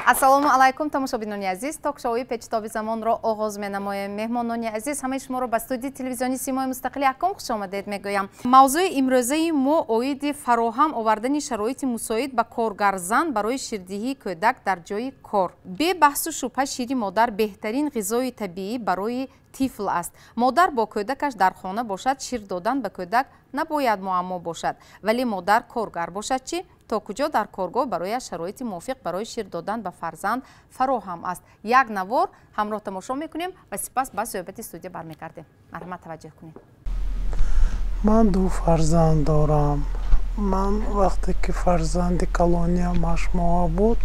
ассалому алайкум тамошобинони азиз, ток-шоуи печтоби замонро оғоз менамоем. Меҳмонони азиз, ҳамаи шуморо ба студияи телевизиони Симои Мустақили Акком хушомадед мегӯям. Мавзӯи имрӯзаи мо оиди фароҳам овардани шароити мусоид ба коргарзан барои ширдиҳии кӯдак дар ҷои кор. Бе баҳсу шубҳа шири модар беҳтарин ғизои табиӣ барои тифл аст. модар бо кӯдакаш дар хона бошад, шир додан ба кӯдак набояд муаммо бошад. Вале модар коргар бошад чӣ? То куҷо дар коргоҳ барояш шароити мувофиқ барои шир додан ба фарзанд фароҳам аст. Як навор ҳамроҳ тамошо мекунем ва сипас ба суҳбати студия бармегардем. марҳамат таваҷҷӯҳ кунед. Ман ду фарзанд дорам. Ман вақте ки фарзанди колония машмоа буд,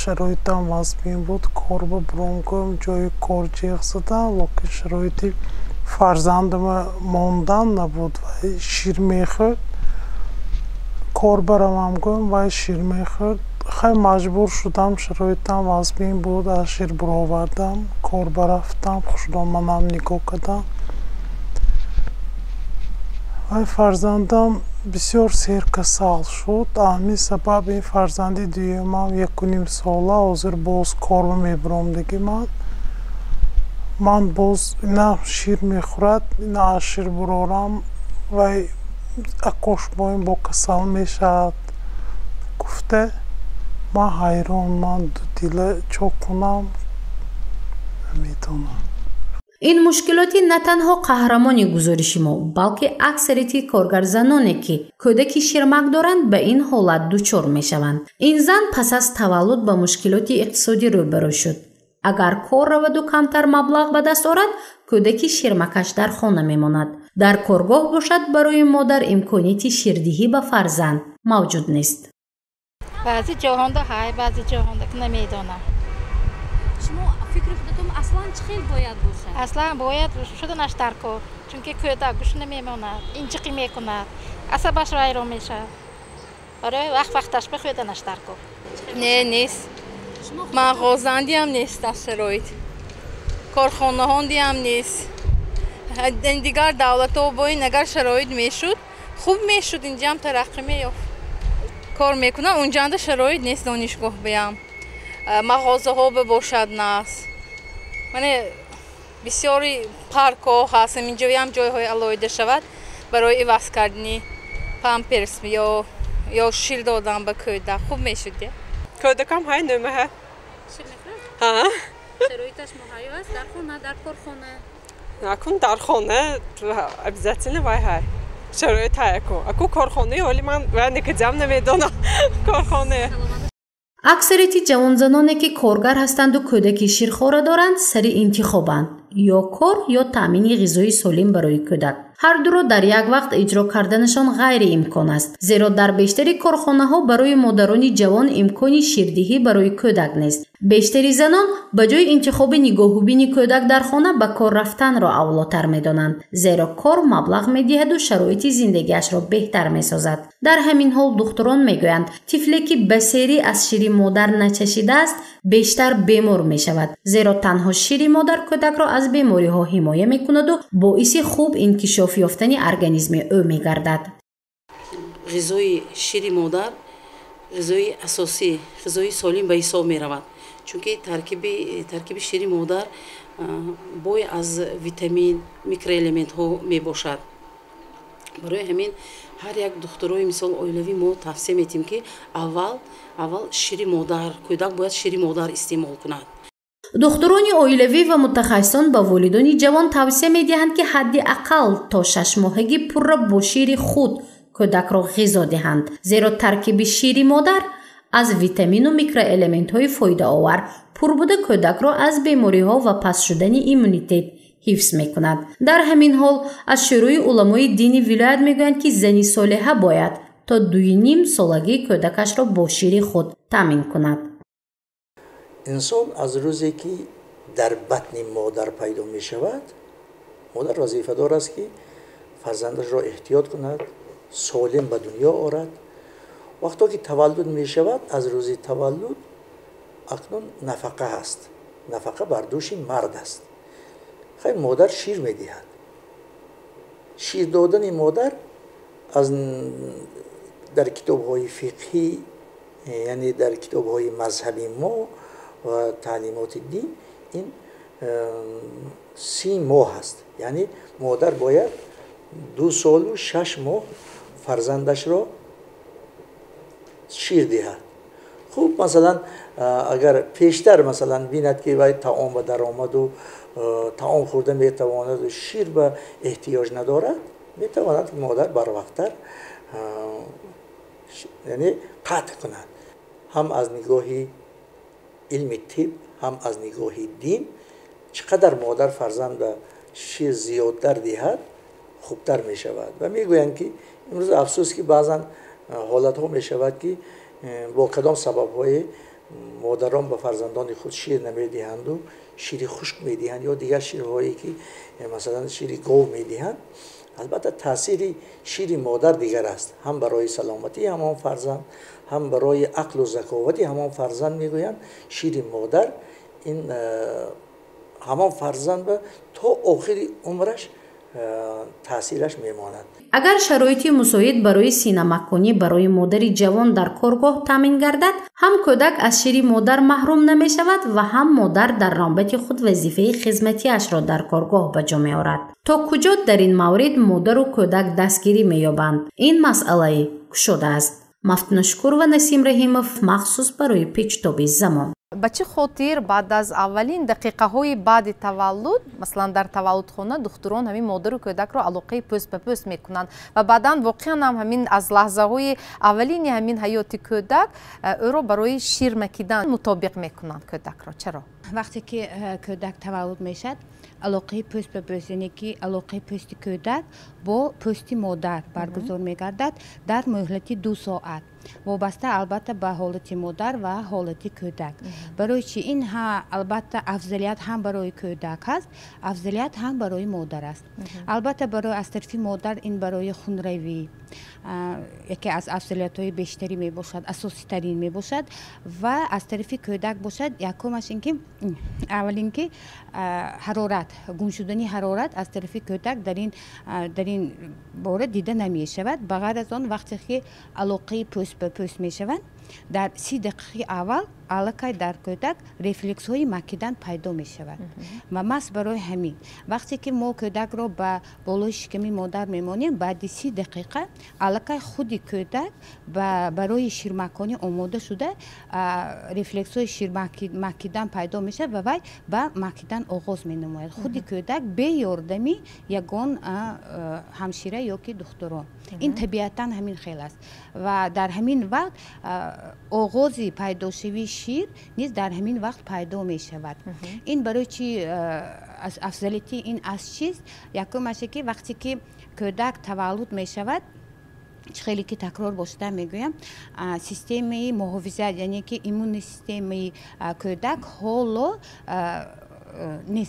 шароитам вазбин буд, кор ба бромкам ҷои кор ҷиғ задан, локин шароити фарзандама мондан набуд ва шир мехӯрд. کار برام گم و شیر میخورد خیلی مجبور شدم شرایطم وضبین بود از شیر برآوردم کار برفتم خوشدامنم نگاه کردم و فرزندم بسیار سرکسل شد همین سبب این فرزندی دویمم 1.5 ساله حاضر باز کار میبرم دیگه من باز اینا شیر میخورد اینا از شیر برارم و اکوش بایم با کسل میشد گفته من حیران من دو دیله چو کنم نمیدونم. این مشکلاتی نه تنها قهرمانی گزارش ما بلکه اکثریت کارگرزنانی که کودک شیرمک دارند به این حالت دچار میشوند. این زن پس از تولد با مشکلات اقتصادی روبرو شد. اگر کار رود و کمتر مبلغ به دست آورد کودک شیرمکش در خانه میماند. در کارگاه باشد برای مادر امکانیت شیردهی به فرزند موجود نیست. بعضی جاهانده های بعضی جاهانده که نمیدونم. شما فکر خودتون اصلا چخیل باید باشه؟ اصلا باید شدنش در کار چون که کودک گوش نمیماند اینچقی میکند عصبش ویران میشه. آره وقتش بخویدنش در کار. نه نیست. مغازندی هم نیست در شرایط. کارخانه هندی هم نیست. دیگر دولت ها با این اگر شرایط میشد خوب میشد اینجا هم ترقی میافت کار میکنن اونجا هم شرایط نیست دانشگاه بیام مغازه ها بباشد نست من بسیاری پارک ها هست اینجا هم جای های علایده شود برای عوض کردنی پامپرس یا شیر دادن به کودک خوب میشد کودکم های نمه ها شیر میخورد؟ شرایطش مهیا است در خونه در کارخانه نکن در خانه ابزارتونه وای های شرایط های اکو کارخانه ولی من ولی که جمع نمیدونم کارخانه اکثریت جوانزنانی که کارگر هستند و کودک شیرخواره دارند سری انتخابند یا کار یا تامین غذایی سالم برای کودک. هر دو را در یک وقت اجرا کردنشان غیر امکان است زیرا در بیشتر کارخانه ها برای مادران جوان امکانی شیردهی برای کودک نیست. بیشتر زنان به جای انتخاب نگاهوبین کودک در خانه به کار رفتن را اولاتر می‌دانند زیرا کار مبلغ می‌دهد و شرایط زندگیش را بهتر می‌سازد. در همین حال دکتران میگویند طفلی که بسیاری از شیر مادر نچشیده است بیشتر بیمار می‌شود زیرا تنها شیر مادر کودک را از بیماری‌ها حمایه می‌کند و باعث خوب انکشاف یافتن ارگانیسم او می‌گردد. غذای شیر مادر غذای اساسی غذای سالم به حساب می‌رود. چون که ترکیب شیر مادر بوی از ویتامین میکروالمنت ها می باشد. برای همین هر یک دکترای مثال اویلوی ما توصیه میتیم که اول شیر مادر کودک باید شیر مادر استعمال کند. دکتران اویلوی و متخصصان با والدان جوان توصیه میدهند که حداقل تا 6 ماهگی پر را با شیر خود کودک را غذا دهند زیرا ترکیب شیر مادر از ویتامین و میکروالمنت های فایده آور پربود کودک را از بیماری ها و پس شدن ایمونیته حفظ می کند. در همین حال از شروع علمای دینی ولایت می گویند که زنی صالحه باید تا 2.5 سالگی کودکش را با شیر خود تامین کند. انسان از روزی که در بطن مادر پیدا می شود مادر وظیفه دار است که فرزندش را احتیاط کند سالم به دنیا آورد. وقتی که تولد می شود از روز تولد اکنون نفقه هست نفقه بر دوش مرد است خیلی مادر شیر می دهد شیر دادن مادر از در کتاب های فقهی یعنی در کتاب‌های مذهبی ما و تعلیمات دین این 30 ماه است. یعنی مادر باید 2 سال و 6 ماه فرزندش را شیر دهد. خوب مثلا اگر پیشتر مثلا بیند که باید طعام و درآمد و طعام خورده میتواند و شیر به احتیاج ندارد، میتواند که مادر بر وقتتر یعنی قطع کند. هم از نگاه علم طب هم از نگاه دین چقدر مادر فرزند به شیر زیادتر دهد خوبتر می شود. و می گویند که امروز افسوس که بعضا حالت ها می شود که با کدام سبب های مادران به فرزندان خود شیر نمی دهند و شیر خشک می دهند یا دیگر شیرهایی که مثلا شیر گاو می دهند. البته تاثیر شیر مادر دیگر است، هم برای سلامتی همان فرزند هم برای عقل و ذکاوت همان فرزند. میگویند شیر مادر این همان فرزند به تا آخر عمرش تاثیرش میماند. اگر شرایطی مساعد برای سینه‌مکانی برای مادر جوان در کارگاه تامین گردد، هم کودک از شیر مادر محروم نمی شود و هم مادر در نوبت خود وظیفه خدمتیش را در کارگاه به جا می آورد. تا کجا در این مورد مادر و کودک دستگیری می یابند؟ این مسئله گشوده است. مفتونشکور و نسیم رحیمов مخصوص برای پیچ‌تابی زمان. ба чӣ хотир баъд аз аввалин дақиқаҳои баъди таваллуд, маслан дар таваллудхона духтурон ҳамин модару кӯдакро алоқаи пӯст ба пӯст мекунанд ва баъдан воқеан ҳам ҳамин аз лаҳзаҳои аввалини ҳамин ҳаёти кӯдак ӯро барои шир макидан мутобиқ мекунанд кӯдакро? чаро? вақте ки кӯдак таваллуд мешавад, алоқаи пӯст ба пӯст, яъне ки алоқаи пӯсти кӯдак бо пӯсти модар баргузор мегардад дар муҳлати 2 соат. وابسته البته به حالت مادر و حالت کودک. برای چی این البته افضلیت هم برای کودک است، افضلیت هم برای مادر است. البته برای از طرف مادر این برای خونروی یکی از افضلیت‌های بیشتری می باشد، اساسی ترین می باشد و از طرف کودک باشد یکمش اینکه اول اینکه حرارت، گم شدن حرارت از طرف کودک در این باره دیده نمی شود. بغیر از آن وقتی که علاقه پوست به پوست می شوند، در 30 دقیقه اول алакай дар кӯдак рефлексҳои макидан пайдо мешавад ва мас барои ҳамин вақте ки мо кӯдакро ба болои шиками модар мемонем баъди 30 дақиқа алакай худи кӯдак барои ширмаконӣ омода шуда рефлексҳои ширмакидан пайдо мешавад ва вай ба макидан оғоз менамояд. худи кӯдак бе ёрдами ягон ҳамшира ёки духтурон. ин табиатан ҳамин хел аст ва дар ҳамин вақт оғози пайдошавии шир низ дар ҳамин вақт пайдо мешавад. ин барои чи афзалияти ин аз чист якумаше ки вақте ки кӯдак таваллуд мешавад хеле ки такрор бошида мегӯям системаи муҳофизат яъне ки иммунни системаи кӯдак ҳоло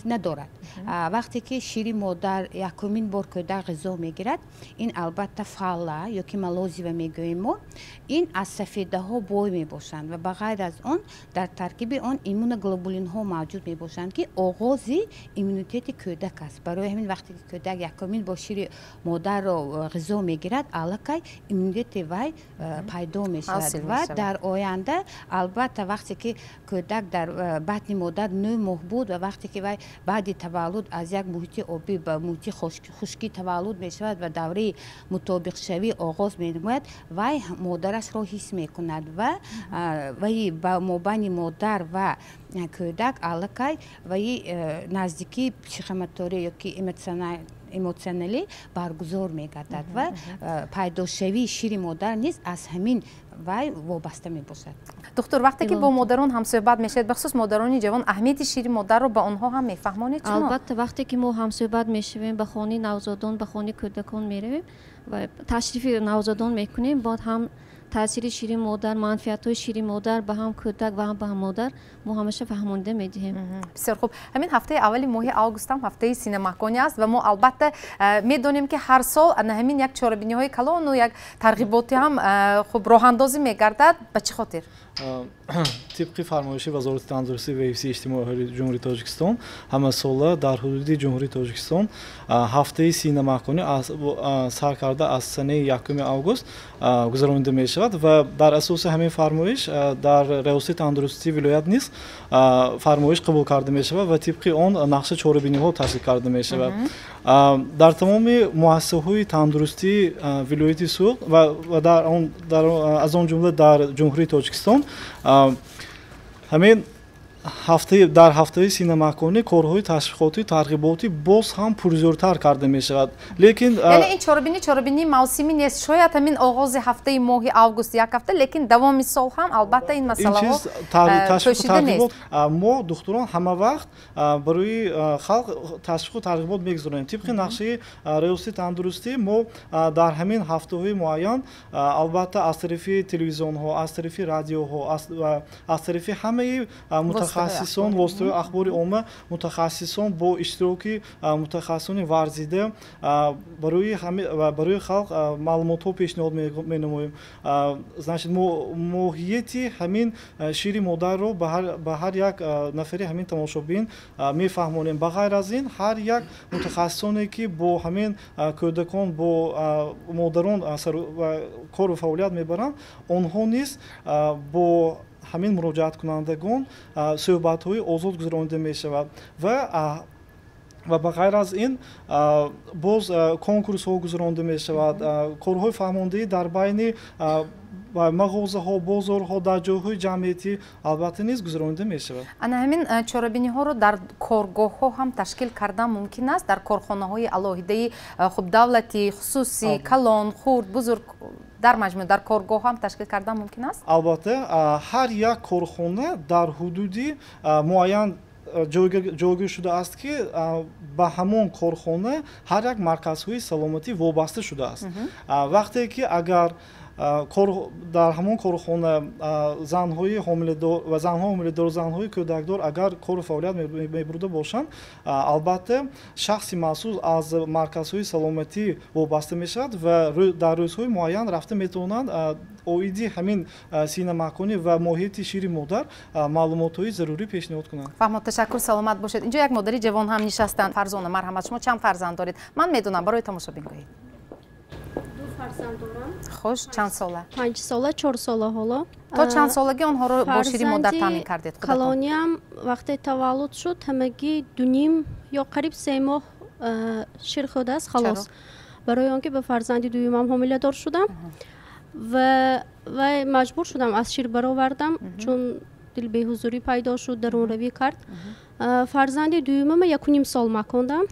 ندارد. وقتی که شیر مادر یکمین بار کودک غذا میگیرد این البته فعله یا که ملازی و میگوییم ما این از سفیده ها بوی میباشند و بغیر از آن در ترکیب آن ایمونوگلوبولین ها موجود میباشند که آغازی ایمونیته کودک است. برای همین وقتی که کودک یکمین بار شیر مادر را غذا میگیرد الکی ایمونیته وی پیدا میشود و در آینده البته وقتی که کودک در بطن مادر 9 ماه بود و وقتی که وی بعد تولد از یک محیط آبی به محیط خشکی تولد می شود و دوره مطابق شوی آغاز می نماید وی مادرش را حس می کند و وی با مابین مادر و کودک الکی وی نزدیکی پسیخوموتوری یا که ایموشنالی برگزار می گردد و پیداشوی شیر مادر نیز از همین وای وابسته می باشد. دکتر وقتی که با مادران هم صحبت میشید بخصوص مادران جوان اهمیت شیر مادر رو به آنها هم میفهمونید شما؟ البته وقتی که ما هم صحبت میشویم به خانه نوزادان به خانه کودکان میرویم و تشریف نوزادان میکنیم بعد هم تاثیر شیر مادر منفعت‌های شیر مادر به هم کودک و هم به هم مادر ما همیشه فهمونده میدیم. بسیار خوب. همین هفته اولی ماه آگوست هم هفته سینماکانی است و ما البته میدونیم که هر سال همین یک چهاربینی‌های کلان و یک ترغیباتی هم خوب راه اندازی میگردد. به چه خاطر؟ طبق فرمایش وزارت تندرستی و حفظ اجتماعی جمهوری تاجیکستان همه ساله در حدود جمهوری تاجیکستان هفته سینه مکانی سر کرده از سنه 1 آگوست گذرانده می شود و در اساس همین فرمایش در ریاست تندرستی ولایت نیز فرمایش قبول کرده می شود و طبق آن نقشه چاره‌بینی ها تصدیق کرده می شود. در تمام مؤسسه‌های تندرستی ولایت سوق و از آن جمله در جمهوری تاجیکستان همین در هفته سینه مکانی کارهای تشویقاتی ترغیباتی باز هم پرزورتر کرده می شود. لیکن یعنی این چاره‌بینی موسمی نیست، شاید همین آغاز هفته ماه آگوست یک هفته، لیکن دوام سال هم البته این مسئله ها پوشیده نیست. ما دکتران همه وقت برای خلق تشویق و ترغیبات میگذاریم. طبق نقشه ریاست تندرستی ما در همین هفته های معین البته از طرف تلویزیون ها، از طرف رادیو ها، از طرف همه متخصصان واسطه اخبار عامه متخصصان با اشتراک متخصصان ورزیده برای خلق معلومات ها پیشنهاد می‌نماییم. значит موهیت همین شیر مادر رو به هر یک نفری همین تماشابین میفهمونیم. بغیر از این هر یک متخصصانی که با همین کودکان با مادران کار و فعالیت میبرند آنها نیز با همین مراجعت کنندگان صحبت های آزاد گذرانده می شود و بغیر از این باز کنکورس ها گذرانده می شود. کارهای فهماندهی در بین مغازه ها، بازار ها، در جاهای جمعیتی البته نیز گذرانده می شود. انا همین چاره‌بینی ها رو در کارگاه ها هم تشکیل کردن ممکن است؟ در کارخانه های علاهده خب دولتی، خصوصی، کلان، خرد، بزرگ در مجموع در کارگاه هم تشکیل کردن ممکن است؟ البته هر یک کارخانه در حدودی معین جایگیر شده است که به همون کارخانه هر یک مرکزهای سلامتی وابسته شده است. وقتی که اگر در همون کارخانه زنهای حامله‌دار و زنها حامله‌دار و زنهای کودکدار اگر کار فعالیت می‌برده باشند البته شخصی مسئول از مرکزهای سلامتی وابسته میشد و در روزهای معین رفته میتونند اویدی همین سینه مکانی و محیط شیر مادر معلومات‌های ضروری پیشنهاد کنند. فهمید. تشکر. سلامت باشید. اینجا یک مادری جوان هم نشستن. فرزانه مرحمت، شما چند فرزند دارید؟ من میدونم، برای تماشابین گویید. خوش. چند ساله؟ 5 ساله، 4 ساله حالا. تا چند سالگی آنها رو با شیرین مادر تامین کردید؟ کلانی هم وقتی تولد شد همگی 2.5 یا قریب 3 ماه شیر خورده است خلاص. برای آنکه به فرزند دومم حامله دار شدم و مجبور شدم از شیر برآوردم چون دل به حضوری پیدا شد، درون روی کرد. فرزند دومم 1.5 سال مکاندم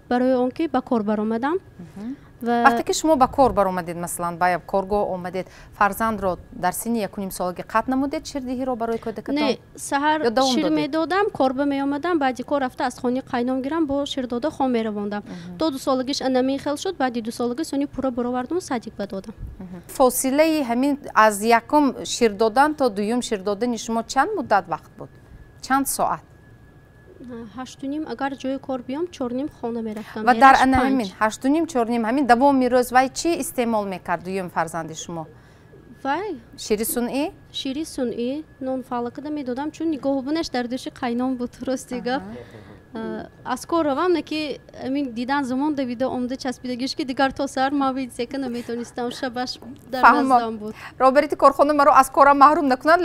برای آنکه به کار برآمدم. وقتی که شما به کار برآمدید، مثلا به کارگاه آمدید، فرزند رو در سن 1.5 سالگی قطع نمودید شیردهی رو برای کودکتان؟ نه، سحر شیر میدادم، کار می آمدم، بعد کار رفته از خانه قینام گیرم با شیر داده خام می رواندم. تا 2 سالگیش انمی خل شد، بعد 2 سالگی سونی پورا برآوردم و صدیق بدادم. فاصله همین از یکم شیر دادن تا دوم شیر دادن شما چند مدت وقت بود؟ چند ساعت؟ 8.5 اگر جای کار بیام 4.5 خانه میرفتم. و در همین 8.5 4.5 همین دوام روز وای چی استعمال میکرد دوم فرزند شما؟ وای شیر سنئی؟ شیر سنئی نون فالکه ده میدادم چون نگاه بونش در دوش قینام بود راستیگه. از کار روم نه که امین دیدن زمان دویده اومده چسبیدگیش که دیگر تا سر ما وید سکه نمیتونستم شبش در نزدم بود. رابریتی کارخانه مرا از کارم محروم نکنند،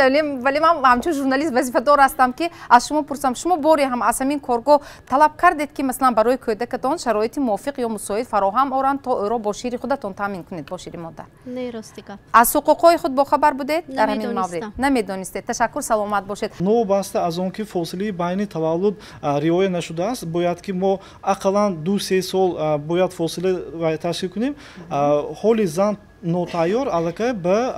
ولی من همچون ژورنالیست وظیفه دار هستم که از شما پرسم شما باری هم از همین کارگاه طلب کردید که مثلا برای کودکتان شرایط موافق یا مساعد فراهم آورند تا او را با شیر خودتون تامین کنید با شیر مادر؟ نه راستیگه. از حقوقهای خود با خبر بودید در همین مورد؟ نمیدونستید. تشکر. سلامت باشید. نو بسته از اون که فاصله بین تولد رعایت نشده است باید که ما اقلا 2-3 سال باید فاصله تشکیل کنیم. حال زن نوتایار علاقه به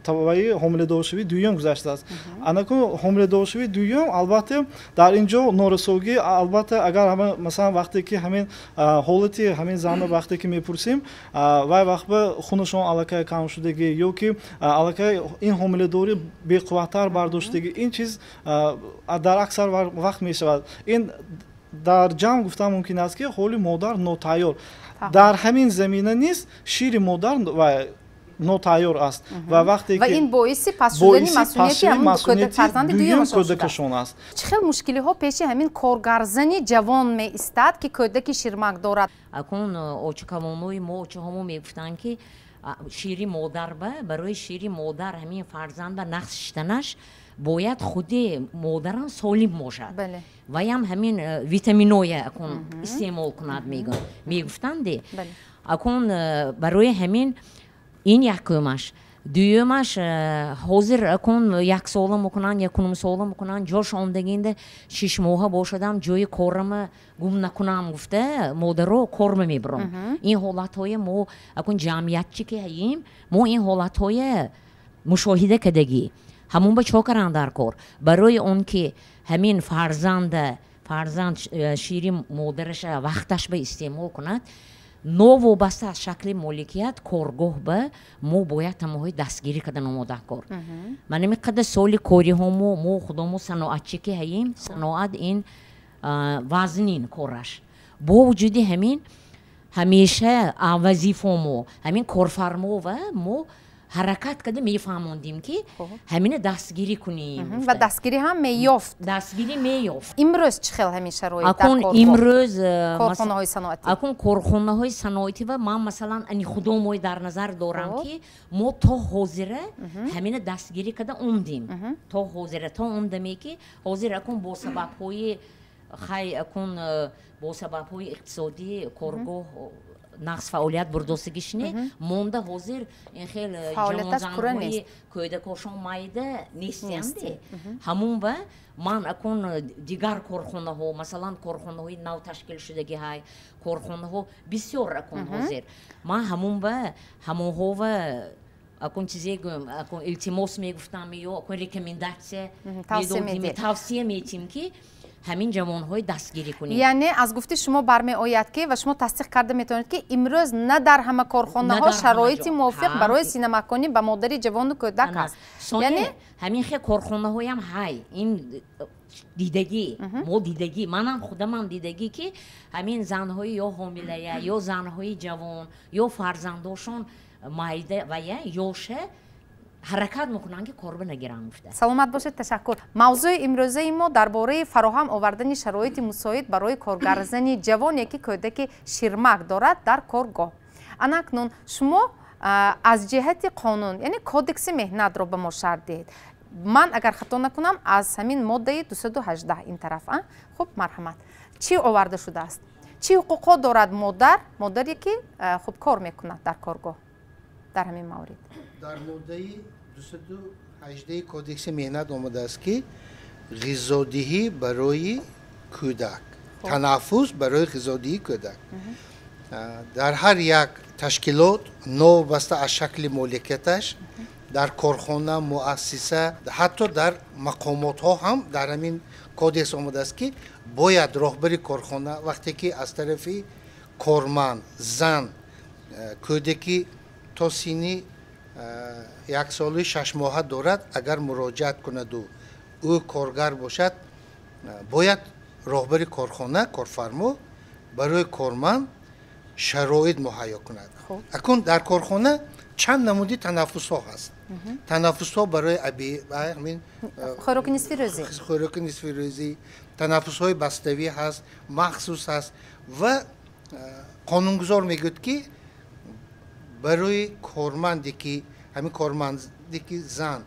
توی حامله دارشوی دوم گذشته است. انکو حامله دارشوی دوم البته در اینجا نارسایی البته اگر همه مثلا وقتی که همین حالتی همین زن وقتی که میپرسیم وای وقت به خونشون علاقه کم شدگی یا که علاقه این حامله داری بی قوت‌تر برداشتگی این چیز در اکثر وقت میشود. این در جمع گفتم ممکن است که حال مادر ناتیار در همین زمینه نیست شیر مادر و нотайёр аст ва вақте ва ин боиси пас шудани масъулияти ҳамон кӯдак фарзанди дуюмашон кӯдакашон аст. чӣ хел мушкилиҳо пеши ҳамин коргарзани ҷавон меистад ки кӯдаки ширмак дорад? акун очакавонои мо очаҳомо мегуфтанд ки шири модар барои шири модар ҳамин фарзанда нақс шиданаш бояд худи модаран солим бошад ваям ҳамин витаминое акун истеъмол кунад мегуфтанде акун барои ҳамин ин якумаш дуюмаш ҳозир акун яксола мекунанд якунумсола мекунанд ҷош ондагинда 6 моҳа бошадам ҷои корама гум накунам гуфта модаро кор мебирам ин ҳолатҳое мо акун ҷамъиятчи ки ҳаем мо ин ҳолатҳое мушоҳида кардагӣ ҳамон ба чо каранд дар кор барои он ки ҳамин фарзанд шири модараша вақташ ба истеъмол кунад новобаста аз шакли моликият коргоҳ ба мо бояд тамоҳои дастгирӣ кардан омода кор ман намиқадр соли кориҳомо мо худомо саноатчӣ ки ҳаем саноат ин вазнин кораш бо вуҷуди ҳамин ҳамеша вазифамо ҳамин корфармова мо ҳаракат карда мефаҳмондем ки ҳамина дастгирӣ кунем ва дастгирӣ ҳам меёфт дастгирӣ меёфт имрӯз чӣ хел ҳамин шароит акун имрӯз корхонаҳои саноатӣ акун корхонаҳои саноатӣ ва ман масалан ани худомои дар назар дорам ки мо то ҳозира ҳамина дастгирӣ карда омдем то ҳозира то омдаме ки ҳозир акун бо сабабҳои хай акун бо сабабҳои иқтисодӣ коргоҳ нақс фаъолият бурдостагишне монда ҳозир ин хел ҷавонзанҳои кӯдакошон майда нестиянде ҳамун ба ман акун дигар корхонаҳо масалан корхонаҳои нав ташкилшудаги ҳай корхонаҳо бисёр акун ҳозир ман ҳамун ба ҳамонҳо ва акун чизе акун илтимос мегуфтам ё акун рекомендатсия медодим тавсия метим ки ҳамин ҷавонҳои дастгирӣ кунем яъне аз гуфти шумо бармеояд ки ва шумо тасдиқ карда метавонед ки имрӯз на дар ҳама корхонаҳо шароити мувофиқ барои синамаконӣ ба модари ҷавону кӯдак аст яъне ҳамин хел корхонаҳоям ҳай ин дидагӣ мо дидагӣ манам худамам дидагӣ ки ҳамин занҳои ё ҳомилая ё занҳои ҷавон ё фарзандошон майда вая ёша ҳаракат мекунанд ки корба нагиранд гуфта саломат бошед ташаккур мавзӯи имрӯзаи мо дар бораи фароҳам овардани шароити мусоид барои коргарзани ҷавоне ки кӯдаки ширмак дорад дар коргоҳ анакнун шумо аз ҷиҳати қонун яъне кодекси меҳнатро ба мо шарҳ диҳед ман агар хато накунам аз ҳамин моддаи 218 ин тараф хуб марҳамат чӣ оварда шудааст чӣ ҳуқуқҳо дорад модаре ки хуб кор мекунад дар коргоҳ дар ҳамин маврид дар моддаи 218 кодекси меҳнат омадааст ки ғизодиҳӣ барои кӯдак танаффус барои ғизодиҳии кӯдак дар ҳар як ташкилот новобаста аз шакли моликияташ дар корхона муассиса ҳатто дар мақомотҳо ҳам дар ҳамин кодекс омадааст ки бояд роҳбари корхона вақте ки аз тарафи корманд зан кӯдаки то синни 1 соли 6 моҳа дорад агар муроҷиат кунаду ӯ коргар бошад бояд роҳбари корхона корфармо барои корманд шароит муҳайё кунад акун дар корхона чанд намуди танаффусҳо ҳаст танаффусҳо барои хӯроки нисфи рӯзӣ танаффусҳои баставӣ ҳаст махсус ҳаст ва қонунгузор мегӯяд ки барои корманде ки ҳамин корманде ки зан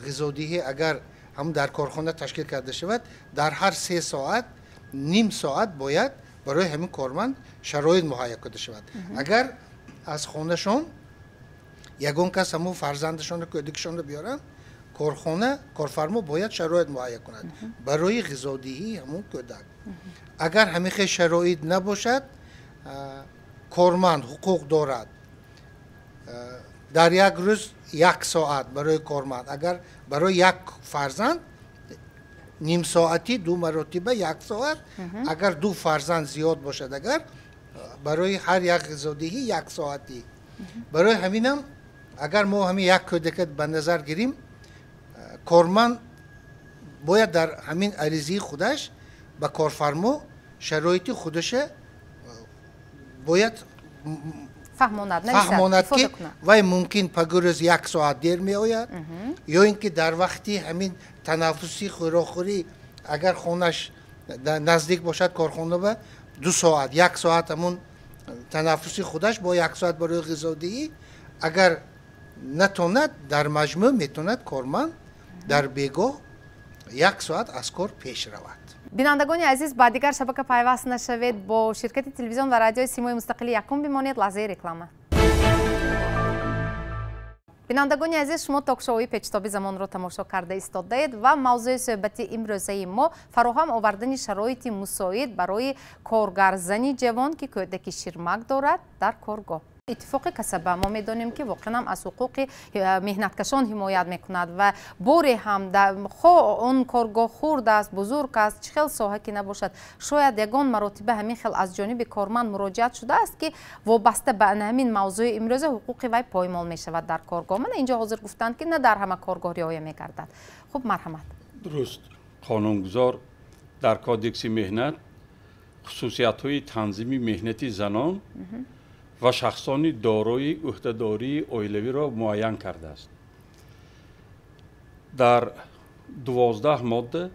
ғизодиҳӣ агар ҳам дар корхона ташкил карда шавад дар ҳар 3 соат ним соат бояд барои ҳамин корманд шароит муҳайё карда шавад агар аз хонашон ягон кас ҳамон фарзандашонро кӯдакашонро биёранд корхона корфармо бояд шароит муҳайё кунад барои ғизодиҳии ҳамон кӯдак агар ҳамин хел шароит набошад корманд ҳуқуқ дорад дар як рӯз 1 соат барои корманд агар барои як фарзанд ним соатӣ 2 маротиба 1 соат агар 2 фарзанд зиёд бошад агар барои ҳар як ғизодиҳӣ 1 соатӣ барои ҳаминам агар мо ҳамин як кӯдакат ба назар гирем корманд бояд дар ҳамин аризаи худаш ба корфармо шароити худаша бояд فهماند که وای ممکن پگروز 1 ساعت دیر می آید یا اینکه در وقتی همین تنفسی خوراخوری اگر خونش نزدیک باشد کارخانه به 2 ساعت 1 ساعت همون تنفسی خودش با 1 ساعت برای غذادهی اگر نتوند در مجموع میتوند کارمند در بیگاه 1 ساعت از کار پیش رود. بینندگان عزیز با دیگر شبکه پیوست نشوید با شرکت تلویزیون و رادیوی سیمای مستقلی یکم بمانید لحظه رکلامه. بینندگان عزیز شما تاکشوی پیچتابی زمان رو تماشا کرده ایستادید و موضوع صحبتی امروزه ما فراهم آوردن شرایط مساعد برای کارگرزنی جوان که کودکی شیرمک دارد در کارگاه. اتفاق کسبه ما میدانیم که واقعا از حقوق مهنتکشان حمایت میکند و بوری هم در اون کارگاه خورد است بزرگ است چه خیلی ساحه که نباشد شاید یگان مراتبه همین خیلی از جانب کارمند مراجعت شده است که وابسته به همین موضوع امروز حقوق وی پایمال می شود در کارگاه. من اینجا حاضر گفتند که نه در همه کارگاه رعایت میگردد. خب مرحمت. درست. قانونگذار در کودکس مهنت خصوصیت های تنظیمی مهنتی زنان و شخصانی دارای عهدهداری عائلوی را معین کرده است. در 12 ماده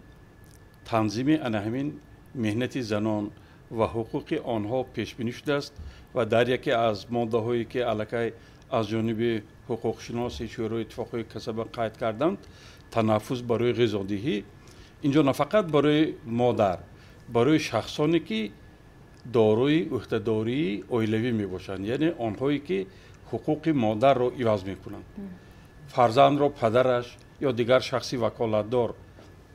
تنظیم همین مهنت زنان و حقوق آنها پیش بینی شده است و در یکی از ماده هایی که علاقه از جانب حقوق شناس شورای اتفاقی کسب قید کردند تنفس برای غذادهی اینجا نه فقط برای مادر برای شخصانی که دارای عهدهداری عائلوی می باشند یعنی آنهایی که حقوق مادر را عوض می کنند فرزند را پدرش یا دیگر شخصی وکالتدار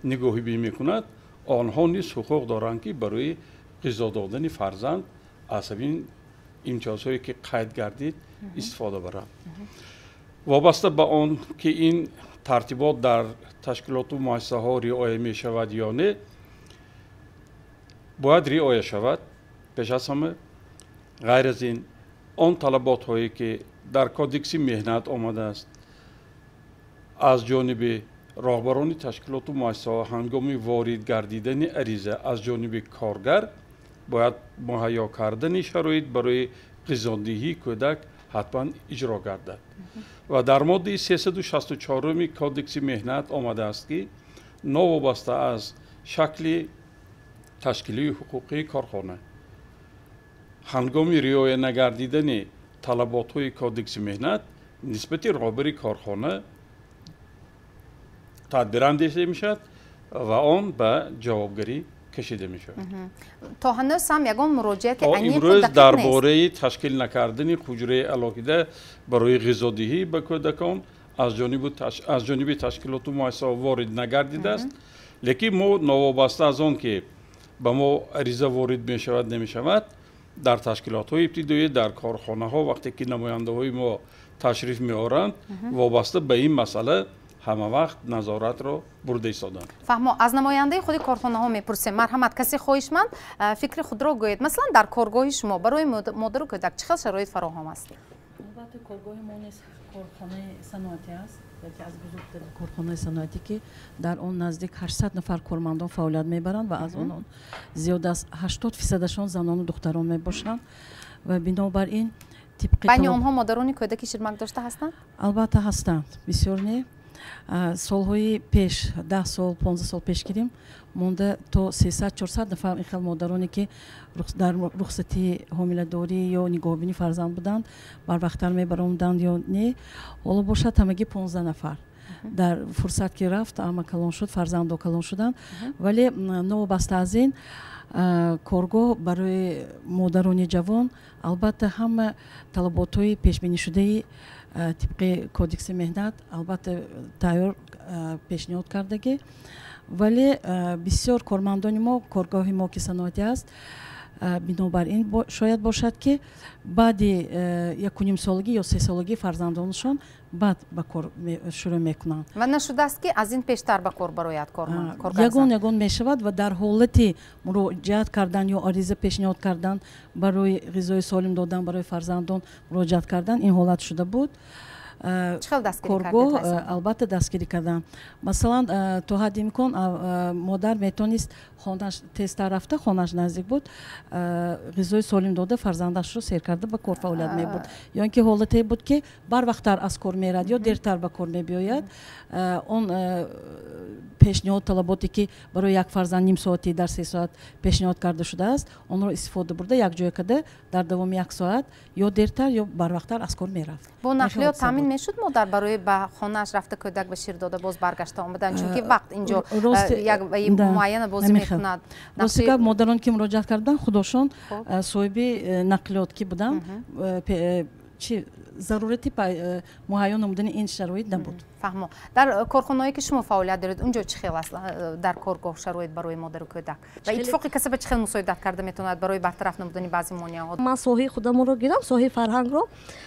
نگاهی می کند آنها نیز حقوق دارند که برای غذا دادن فرزند از این امتیازهایی که قید گردید استفاده برند. وابسته به آن که این ترتیبات در تشکیلات و مؤسسه ها رعایت می شود یا نه باید رعایت شود. پیش از همه غیر از این آن طلبات هایی که در کودکس مهنت آمده است از جانب راهبران تشکیلات و مؤسسه هنگام وارد گردیدن عریضه از جانب کارگر باید مهیا کردن شرایط برای غذادهی کودک حتما اجرا گردد و در ماده 364 کودکس مهنت آمده است که نوابسته از شکل تشکیلی حقوقی کارخانه هنگام رعایت نگردیدن طلبات های کودکس مهنت نسبت راهبر کارخانه تدبیر اندیشیده می شود و آن به جوابگری کشیده می شود. تا هنوز هم یگان مراجعه که امروز درباره تشکیل نکردن حجره علاقه برای غذادهی به کودکان از جانب تشکیلات و مؤسسه وارد نگردیده است لیکن ما نوابسته از آن که به ما عریضه وارد می شود نمی شود در تشکیلات های ابتدایی در کارخانه ها وقتی که نماینده های ما تشریف می آورند وابسته به این مسئله همه وقت نظارت را برده ایستادند. فهمو از نماینده خود کارخانه ها میپرسیم مرحمت کسی خواهشمند فکر خود را گوید مثلا در کارگاه شما برای مادر و کودک چه شرایط فراهم است؟ البته کارگاه ما نیست کارخانه صنعتی است یکی از بزرگترین کارخانه صنعتی که در آن نزدیک 800 نفر کارمندان فعالیت میبرند و از آن زیاد از 80% زنان و دختران میباشند و بنابراین بین آنها مادران کودک شیرمک داشته هستند؟ البته هستند بسیار نه سالهای پیش 10 سال 15 سال پیش گیریم مونده تا 300-400 نفر این خیلی مادرانی که در رخصتی حامله‌داری یا نگاهبینی فرزند بودند بر وقت‌تر میبرامدند یا نه حالا باشد همگی 15 نفر در فرصت که رفت اما کلان شد فرزند کلان شدند ولی نوابسته از این کارگاه برای مادران جوان البته هم طلبات‌های پیش بینی شده طبق کودکس مهنت البته تیار پیشنهاد کردگی ولی بسیار کارمندان ما کارگاه ما که صنعتی است بنابراین شاید باشد که بعد 1.5 سالگی یا 3 سالگی فرزندانشان بعد به کار شروع میکنند و نشده است که از این پیشتر به کار برایت یگان می شود و در حالت مراجعت کردن یا عریضه پیشنهاد کردن برای غذای سالم دادن برای فرزندان مراجعت کردن این حالت شده بود корго албатта дастгирӣ кардам. Масалан то ҳадди имкон модар метавонист хонаш тезтар рафта, хонаш наздик буд, ғизои солим дода фарзандашро сер карда ба кор фаъолият мебурд. ё ин ки ҳолате буд ки барвақттар аз кор мерад ё дертар ба кор мебиёяд. Он пешниҳод талаботе ки барои як фарзанд ним соати дар 3 соат пешниҳод карда шудааст, онро истифода бурда якҷоя карда дар давоми 1 соат ё дертар ё барвақттар аз кор мерафт. бо нақлиёт таъмин мешуд модар барои ба хонааш рафта кӯдак ба шир дода боз баргашта омадан, чунки вақт инҷо як муайяна бозӣ мекунад. рости гап модароне ки муроҷиат кардан худошон соҳиби нақлиёт ки будам, чи зарурати муҳайё намудани ин шароит набуд. фаҳмо. дар корхонаҳое ки шумо фаъолият доред, унҷо чӣ хел аст дар коргоҳ шароит барои модару кӯдак? ва иттифоқи касаба чӣ хел мусоидат карда метавонад барои бартараф намудани баъзе монеаҳо? ман соҳаи худамонро гирам, соҳаи фарҳангро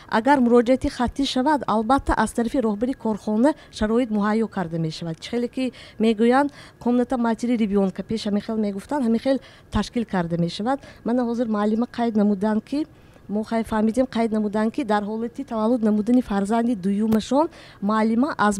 агар муроҷиати хаттӣ шавад, албатта аз тарафи роҳбари корхона шароит муҳайё карда мешавад. чӣ хеле ки мегӯянд комната матери ребёнка пеш ҳамин хел мегуфтанд, ҳамин хел ташкил карда мешавад. мана ҳозир муаллима қайд намуданд ки мо хай фаҳмидем, қайд намуданд ки дар ҳолати таваллуд намудани фарзанди дуюмашон муаллима аз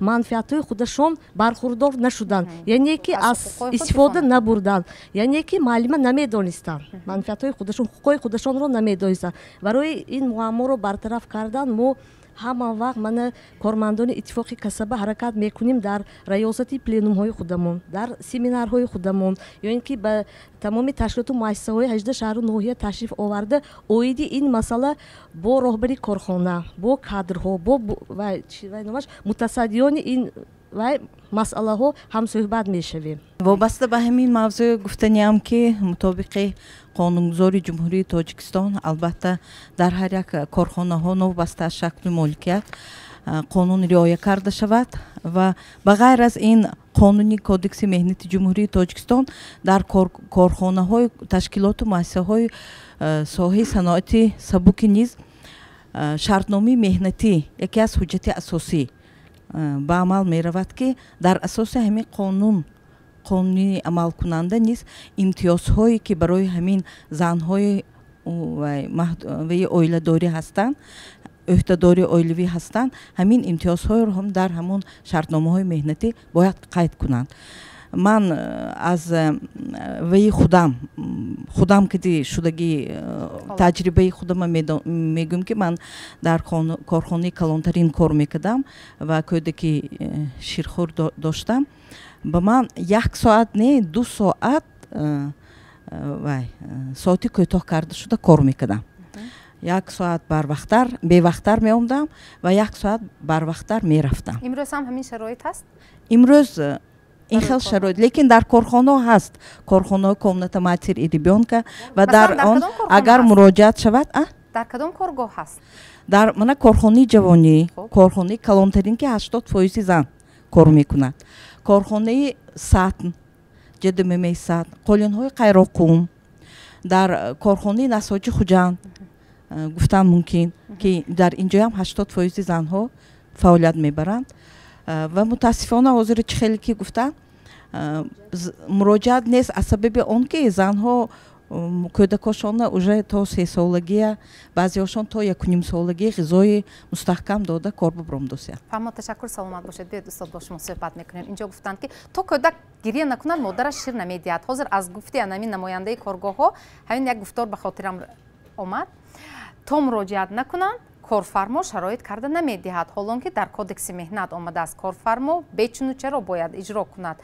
манфиатҳои худашон бархурдор нашуданд, яъне ки аз истифода набурданд, яъне ки муаллима намедонистанд манфиатҳои худашон, ҳуқуқи худашонро намедонистанд. барои ин муамморо бартараф кардан мо ҳама вақт мана кормандони иттифоқи касаба ҳаракат мекунем дар раёсати пленумҳои худамон, дар семинарҳои худамон, ё ин ки ба тамоми ташкилоту муассисаҳои 18 шаҳру ноҳия ташриф оварда оиди ин масъала бо роҳбари корхона, бо кадрҳо, бо мутасаддиёни ин масъалаҳо ҳамсӯҳбат мешавем. вобаста ба ҳамин мавзӯъ гуфтаниам ки мутобиқи қонунгузори ҷумҳурии Тоҷикистон албатта дар ҳар як корхонаҳо новобаста аз шакли моликият қонун риоя карда шавад ва ба ғайр аз ин қонуни кодекси меҳнати ҷумҳурии Тоҷикистон дар корхонаҳои ташкилоту муассисаҳои соҳаи саноати сабуки низ шартномаи меҳнатӣ яке аз ҳуҷҷати асосӣ ба амал меравад ки дар асоси ҳамин қонуни амалкунанда низ имтиёзҳое ки барои ҳамин занҳои оиладорӣ ҳастанд, ӯҳдадори оилавӣ ҳастанд, ҳамин имтиёзҳоеро ҳам дар ҳамон шартномаҳои меҳнатӣ бояд қайд кунанд. ман аз ваи худам киди шудаги таҷрибаи худама мегӯям ки ман дар корхонаи калонтарин кор мекардам ва кӯдаки ширхӯр доштам. ба ман 1 соат не 2 соат соати кӯтоҳ карда шуда кор мекардам. 1 соат барвақттар бевақттар меомдам ва 1 соат барвақттар мерафтам. имрӯз ҳам ҳамин шароит ҳаст? имрӯз ин хел шароит, лекин дар корхонаҳо ҳаст, корхонаҳои комната матери и ребёнка ва дар он агар муроҷиат шавад. дар кадом коргоҳ ҳаст? дар мана корхонаи ҷавонӣ, корхонаи калонтарин ки 80% зан кор мекунад, корхонаи сатн ҷдмми сатн, қолинҳои қайроқум, дар корхонаи насоҷи хуҷанд гуфтан мумкин ки дар инҷо ҳам 80% занҳо фаъолият мебаранд ва мутаассифона ҳозир чӣ хеле ки гуфтан муроҷиат нест аз сабаби он ки занҳо кӯдакошона уже то 3 солагия, баъзеҳошон то 1.5 солагия ғизои мустаҳкам дода кор бибром досиянд. фаҳмо ташаккур, саломат бошед. биёед устод бо шумо суҳбат мекунем. инҷо гуфтанд ки то кӯдак гирия накунад модараш шир намедиҳад. ҳозир аз гуфти анами намояндаи коргоҳҳо ҳамин як гуфтор ба хотирам омад. то муроҷиат накунанд, корфармо шароит карда намедиҳад, ҳолон ки дар кодекси меҳнат омадааст корфармо бечунучаро бояд иҷро кунад.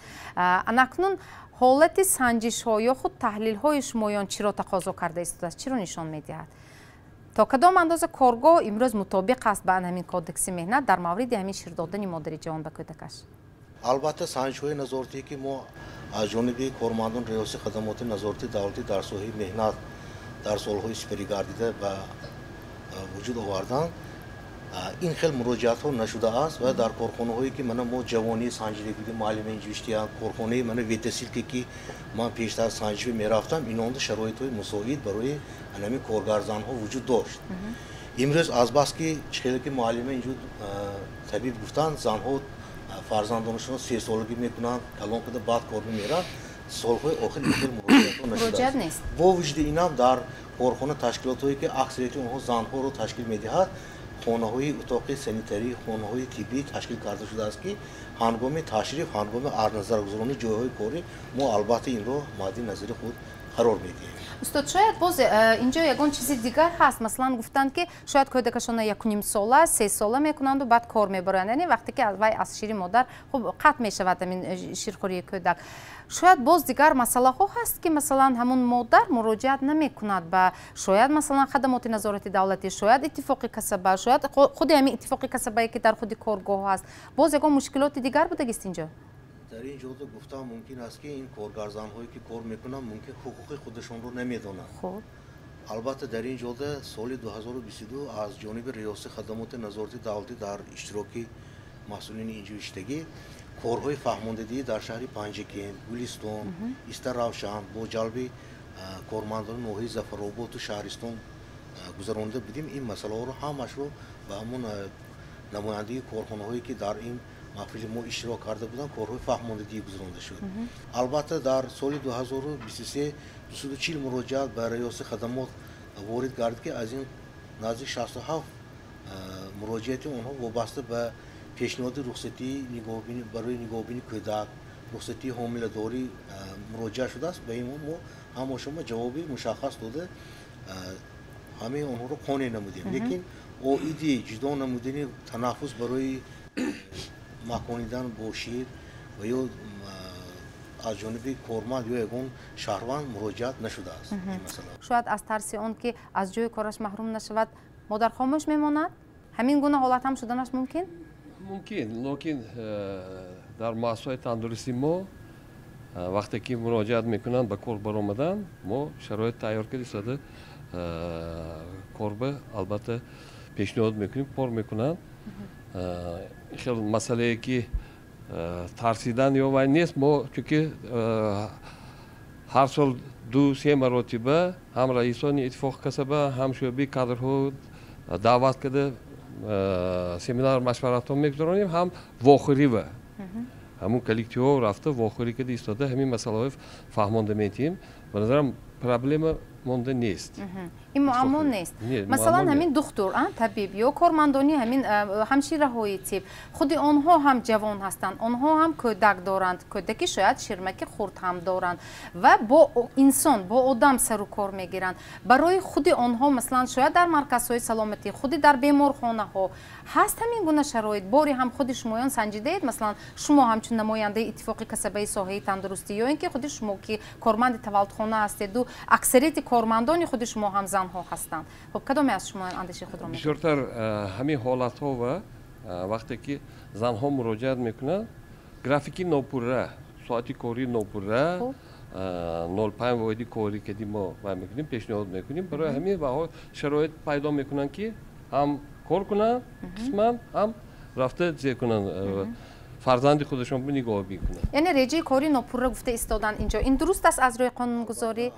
анакнун ҳолати санҷишҳо ё худ таҳлилҳои шумоён чиро тақозо карда истодааст, чиро нишон медиҳад? то кадом андоза коргоҳ имрӯз мутобиқ аст ба ҳамин кодекси меҳнат дар мавриди ҳамин шир додани модари ҷавон ба кӯдакаш? албатта санҷишҳои назоратие ки мо аз ҷониби кормандон риёсати хадамоти назорати давлатӣ дар соҳаи меҳнат дар солҳои сипарӣ гардида ба вуҷуд овардан, ин хел муроҷиатҳо нашудааст ва дар корхонаҳое ки мана мо ҷавонӣ санҷида будем, муаллимаи ҷӯштиянд, корхонаи мана ветесилке ки ман пештар санҷишӣ мерафтам, инонда шароитҳои мусоид барои анами коргарзанҳо вуҷуд дошт. имрӯз азбас ки чӣ хеле ки муаллима инҷо табиб гуфтанд, занҳо фарзандонашон 3 солагӣ мекунанд, калон када баъд кор намеранд, солҳои охир ин хел муроҷиатҳо нашудааст. бо вуҷуди инам дар корхона ташкилотҳое ки аксарияти онҳо занҳоро ташкил медиҳад, خانه‌های اتاق سانیتری خانه‌های طبی تشکیل کرده شده است که هنگام تشریف هنگام نظرگذاری جایهای کاری ما البته این رو مد نظر خود قرار میدیم. استاد شاید باز اینجا یگان چیزی دیگر هست، مثلا گفتند که شاید کودکشون 1.5 ساله 3 ساله میکنند و بعد کار میبرند، یعنی وقتی که وای از شیر مادر خب قطع میشود این شیرخوری کودک. شاید باز دیگر مسئله ها هست که مثلا همون مادر مراجعت نمیکند به شاید مثلا خدمات نظارت دولتی، شاید اتفاقی کسبه، شاید خود همین اتفاقی کسبه که در خود کارگاه هست، باز یگان مشکلات دیگر بوده است اینجا. در این جهت گفتم ممکن است که این کارگرزان هایی که کار میکنن ممکن حقوق خودشون رو نمیدونن. خب البته در این جهت سال 2022 از جانب ریاست خدمات نظارتی دولتی در اشتراک مسئولین اینجوشتگی کارهای فهماندهی در شهر پنجگین، گلستان، استر روشن با جلب کارمندان نوحه ظفرآباد و شهرستان گذرانده بودیم. این مسئله رو همش رو به همون نماینده کارخانه هایی که در این محفل ما اشتراک کرده بودن کارهای فهماندهی گذرانده شد. البته در سال 2023 240 مراجعات به ریاست خدمات وارد گردید که از این نزدیک 67 مراجعات آنها وابسته به پیشنهاد رخصتی برای نگاهبینی کودک، رخصتی حامله‌داری مراجعه شده است. به این ما هم شما جوابی مشخص داده همه آنها رو قانع نمودیم، لیکن ایده جدا نمودن تنفس برای مکانیدن با شیر و یا از جانب کارمند یا یگان شهروند مراجعت نشده است. شاید از ترس آن که از جای کارش محروم نشود مادر خاموش میماند؟ همین گونه حالت هم شدنش ممکن؟ ممکن، لیکن در مؤسسه تندرستی ما وقتی که مراجعت میکنند به کار برآمدن ما شرایط تیار کرده شده کار به البته پیشنهاد میکنیم کار میکنند. خیلی مسئله که ترسیدن یا وای نیست، ما چون هر سال 2-3 مرتبه هم رئیسان اتفاق کسبه هم شعبه کادرها دعوت کرده سمینار مشورت ها میگذاریم، هم واخری و همون کلیکتیو ها رفته واخری که ایستاده همین مسئله های فهمانده میتیم. به نظرم پرابلم مونده نیست. این معما نیست. مثلا همین دکتر طبیب یا کارمندانی همین همشیره های تیپ خود آنها هم جوان هستند، آنها هم کودک دارند، کودکی شاید شیرمک خرد هم دارند و با انسان با آدم سر و کار میگیرند. برای خود آنها مثلا شاید در مرکزهای سلامتی خودی در بیمارخانه ها هست همین گونه شرایط. باری هم خود شمایان سنجیده اید، مثلا شما همچون نماینده اتفاق کسبه ساحه تندرستی یا اینکه خود شما که کارمند تولدخانه هستید و اکثریت کارمندان خود شما هم زنها هستند، خب کدام از شما اندیشه خود را میکنید؟ بیشتر همین حالت ها و وقتی که زنها مراجعت میکنند گرافیکی ناپوره، ساعتی کاری ناپوره، 05 واحدی کاری که ما میکنیم پیشنهاد میکنیم برای همین و شرایط پیدا میکنن که هم کار کنن قسمت هم رفته زیر کنن فرزند خودشون به نگاه میکنن. یعنی رژه کاری ناپوره گفته ایستادن اینجا، این درست است از روی قانونگذاری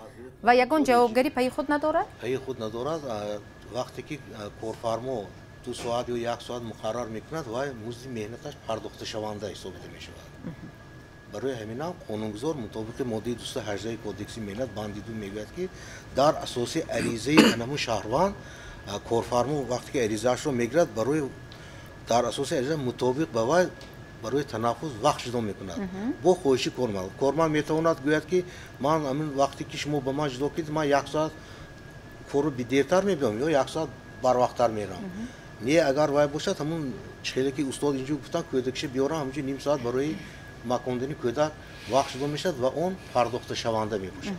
و یگان جوابگری پای خود ندارد؟ پای خود ندارد. وقتی که کارفرما 2 ساعت یا 1 ساعت مقرر میکند و مزد مهنتش پرداخته شونده حساب میشود. برای همین هم قانونگذار مطابق ماده 218 کودکس مهنت بند 2 میگوید که در اساس عریضه انمو شهروند کارفرما وقتی که عریضه‌اش رو میگیرد برای در اساس عریضه مطابق به وای برای تنفس وقت جدا میکند با خواهش کارمند میتواند گوید که من همین وقتی که شما به من جدا کردید من 1 ساعت کارو دیرتر میبینم یا 1 ساعت بر وقتتر میرم. نه اگر وای باشد همون چهره که استاد اینجا گفتن کودکش بیارم همینجا نیم ساعت برای مکاندنی کودک وقت جدا میشد و اون پرداخته شونده میباشد.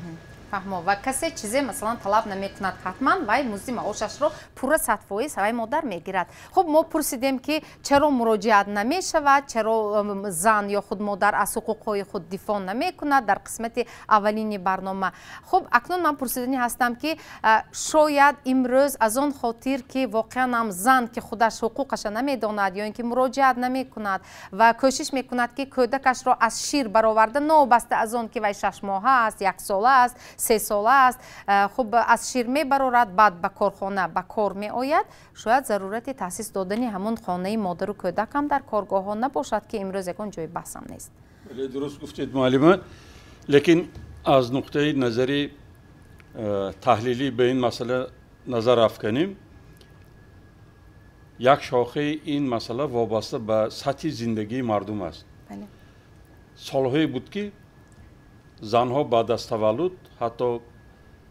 فهمو و کسی چیزی مثلا طلب نمیکند حتما وای مزد معاشش رو پورا 100% وای مادر میگیرد. خب ما پرسیدیم که چرا مراجعت نمیشود، چرا زن یا خود مادر از حقوقهای خود دفاع نمیکند در قسمت اولین برنامه. خب اکنون من پرسیدنی هستم که شاید امروز از آن خاطر که واقعا هم زن که خودش حقوقش نمیداند یا اینکه مراجعت نمیکند و کوشش میکند که کودکش را از شیر برآورده نوبسته از آن که وای 6 ماهه است، 1 ساله است، 3 ساله است، خب از شیر میبرد بعد به کارخانه به کار می آید. شاید ضرورت تاسیس دادن همون خانه مادر و کودک هم در کارگاه ها نباشد که امروز یکون جای بحث هم نیست. درست گفتید معلمه، لیکن از نقطه نظری تحلیلی به این مسئله نظر افکنیم. یک شاخه این مسئله وابسته به سطح زندگی مردم است. سالهایی بود که زنها بعد از تولد حتی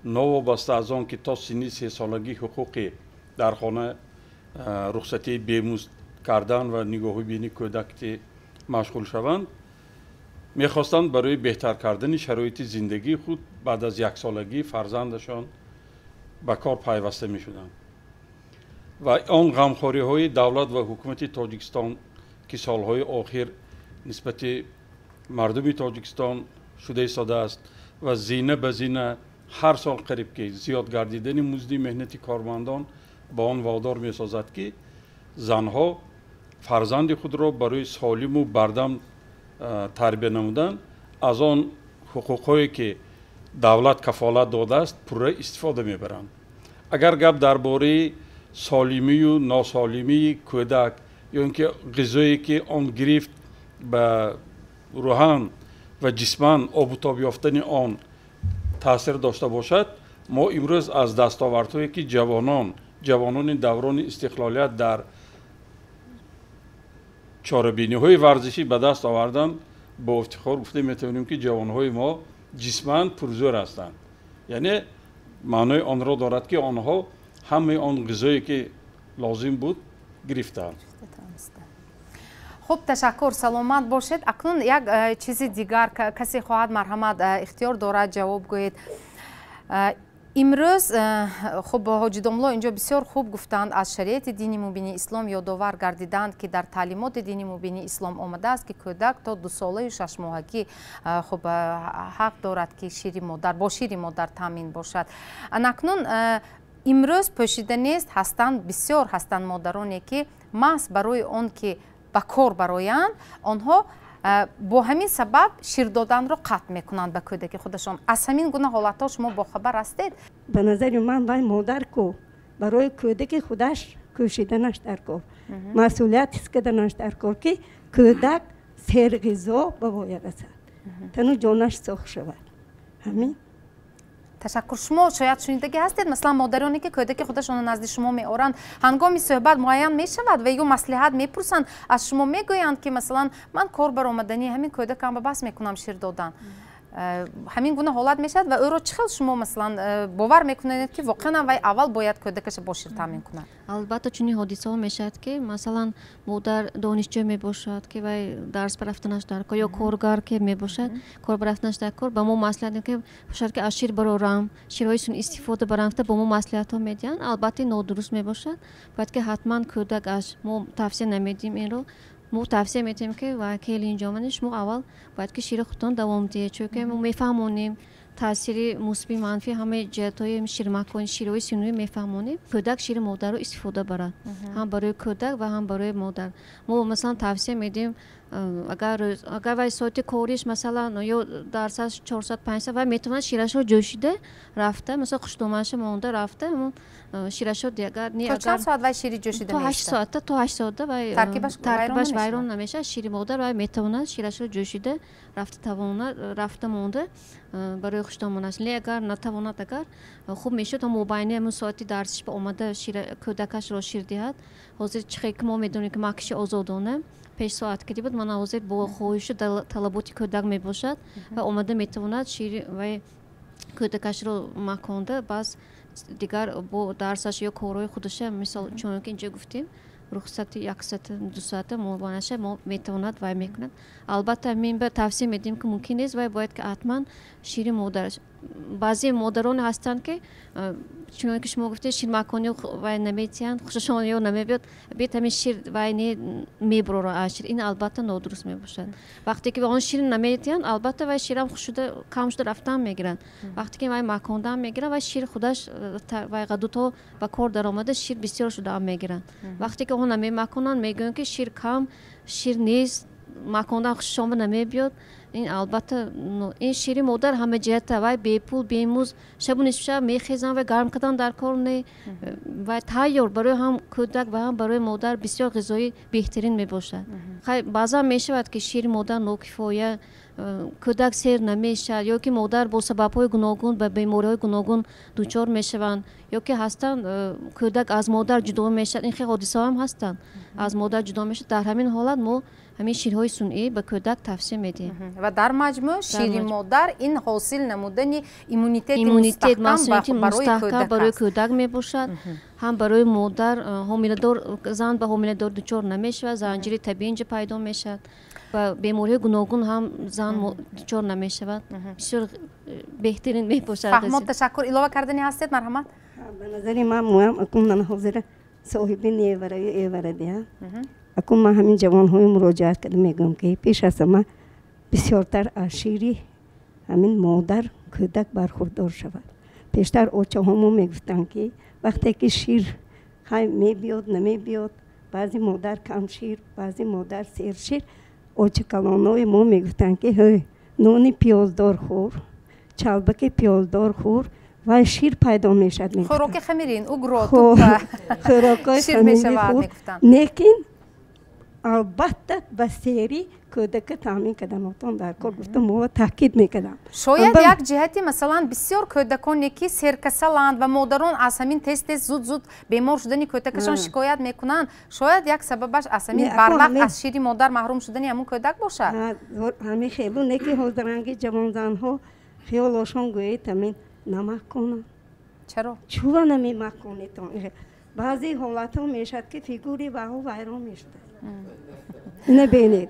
نوابسته از آن که تا سنی 3 سالگی حقوق در خانه رخصتی بیمزد کردن و نگاه بینی کودک مشغول شوند میخواستند برای بهتر کردن شرایط زندگی خود بعد از 1 سالگی فرزندشان به کار پیوسته می شدند و آن غمخواری های دولت و حکومت تاجیکستان که سالهای آخر نسبت مردم تاجیکستان شده ایستاده است و زینه به زینه هر سال قریب که زیاد گردیدن مزد مهنت کارمندان با آن وادار می سازد که زنها فرزند خود را برای سالم و بردم تربیت نمودن از آن حقوقهایی که دولت کفالت داده است پوره استفاده میبرند. اگر گپ درباره سالمی و ناسالمی کودک یا اینکه غذایی که آن گرفت به روحان و جسمان آب و تاب یافتن آن تاثیر داشته باشد، ما امروز از دستاوردهایی که جوانان دوران استقلالیت در چاره‌بینی های ورزشی به دست آوردن با افتخار گفته میتونیم که جوانهای ما جسمان پرزور هستند. یعنی معنای آن را دارد که آنها همه آن غذایی که لازم بود گرفتند. خب تشکر، سلامت باشید. اکنون یک چیز دیگر کسی خواهد مرحمت اختیار دارد جواب گوید. امروز خب حاجی داملا اینجا بسیار خوب گفتند از شریعت دینی مبین اسلام یادآور گردیدند که در تعلیمات دینی مبین اسلام آمده است که کودک تا 2 ساله و 6 ماهگی خب حق دارد که شیر مادر با شیر مادر تامین باشد. اکنون امروز پوشیده نیست، هستند بسیار هستند مادرانی که محض برای آن که به کار برایند آنها با همین سبب شیر دادن رو قطع میکنند به کودک خودشان. از همین گونه حالتها شما با خبر هستید؟ به نظر من وای مادر کو برای کودک خودش کوشیدنش در کار، مسئولیت است که دنش در کار که کودک سیر غذا باید رسد تنو جانش سرخ شود. همین. تشکر. شما شاید شنیدگی هستید مثلا مادرانی که کودک خودشان نزد شما میآورند هنگامی صحبت معین میشود و یا مصلحت میپرسند از شما میگویند که مثلا من کار برآمدنی همین کودکم به بس میکنم شیر دادن، همین گونه حالت میشد و او را چخیل شما مثلا باور میکنید که واقعا وای اول باید کودکش با شیر تامین کند؟ البته چنین حادثه ها میشد که مثلا مادر دانشجو میباشد که وای درس برفتنش در کار یا کارگر که میباشد کار برفتنش در کار با ما مصلحت که باشد که از شیر برارم شیرهایشون استفاده برانفته با ما مصلحت ها میدن. البته نادرست میباشد باید که حتما کودک از ما توصیه نمیدیم این رو. ما توصیه میتیم که وکیل اینجا منش ما اول باید که شیر خودتون دوام دیه چون که ما میفهمونیم تاثیر مثبت منفی همه جهت‌های شیر مکانی شیرهای سینوی میفهمونیم. کودک شیر مادر رو استفاده برد هم برای کودک و هم برای مادر. ما مثلا توصیه میدیم اگر وای ساعت کاریش مثلا یا درصد 400 500 و میتونه شیرش رو جوشیده رفته مثلا خوشدومش مونده رفته شیرش رو دیگر نه تا چند ساعت وای شیر جوشیده تا 8 ساعت تا 8 ساعت و ترکیبش ویران نمیشه. شیر مادر و میتونه شیرش رو جوشیده رفته مونده برای خوشدومش. لی اگر نتواند اگر خوب میشه تا مباینه همون ساعتی درسش به اومده شیر کودکش رو شیر دهد. حاضر چخی که ما میدونیم که ماکش آزادانه 5 ساعت که بود من حاضر با خواهش طلبات کودک میباشد و اومده میتواند شیر و کودکش رو مکانده باز دیگر با درسش یا کارهای خودش مثال چون که اینجا گفتیم رخصتی 1 ساعت 2 ساعت موانشه ما میتواند و میکند. البته من به توصیه میدیم که ممکن نیست و باید که حتما شیر مادر. بعضی مادران هستند که چون که شما گفتید شیر مکانی و نمیتیان خوششون یا نمیبیاد بیت همین شیر و میبرو شیر این البته نادرست میباشد. وقتی که آن شیر نمیتیان البته و شیرم خوشده کم شده رفتن میگیرن. وقتی که وای مکاندن میگیرن و شیر خودش و قدوتا و کار درآمده شیر بسیار شده میگیرن. وقتی که اون نمیمکنن میگن که شیر کم شیر نیست مکاندن خوششون نمیبیاد این البته این شیر مادر همه جهت و بی پول بی موز شب و نصف شب میخیزن و گرم کردن در کار نه و تیار برای هم کودک و هم برای مادر بسیار غذایی بهترین میباشد. خیلی بعضا میشود که شیر مادر ناکفایه کودک سیر نمیشه یا که مادر با سبب‌های گوناگون به بیماری‌های گوناگون دچار میشوند یا که هستن کودک از مادر جدا میشه. این خیلی حادثه هم هستن از مادر جدا میشه. در همین حالت ما همین شیرهای صنعی به کودک توصیه میدیم و در مجموع شیر مادر این حاصل نمودن ایمونیته مستحکم برای کودک میباشد. هم برای مادر حامله‌دار زن به حامله‌دار دچار نمیشه، زنجیره طبیعی اینجا پیدا میشه و بیماری گوناگون هم زن دچار نمیشود. بسیار بهترین میباشد. فهمت تشکر. علاوه کردنی هستید مرحمت؟ به نظر من اکنون من حاضر صاحب نیورده اکنون من همین جوان های مراجعت کرده میگم که پیش از ما بسیارتر از شیری همین مادر کودک برخوردار شود. پیشتر اوچه همون میگفتن که وقتی که شیر خیلی میبیاد نمیبیاد، بعضی مادر کم شیر بعضی مادر سیر شیر، اوچه کلانای ما میگفتن که نونی پیازدار خور، چلبک پیازدار خور و شیر پیدا میشد. خوراک خمیرین او گروه خوراکای خمیری خور لیکن البته بسیاری کودک تامین کردن در کار گفتم و تاکید میکردم. شاید یک جهتی مثلا بسیار کودکانی که سرکسلند و مادران از همین تست زود بیمار شدنی کودکشان شکایت میکنن، شاید یک سببش از همین بروقت از شیر مادر محروم شدنی همون کودک باشه. همین خیلی نکی حاضرانگی جوان زن ها خیالشون گویی تامین نمک کنن. چرا؟ چوبا نمیمک کنید. بعضی حالت ها میشد که فیگوری ویران میشد. اینه بینید،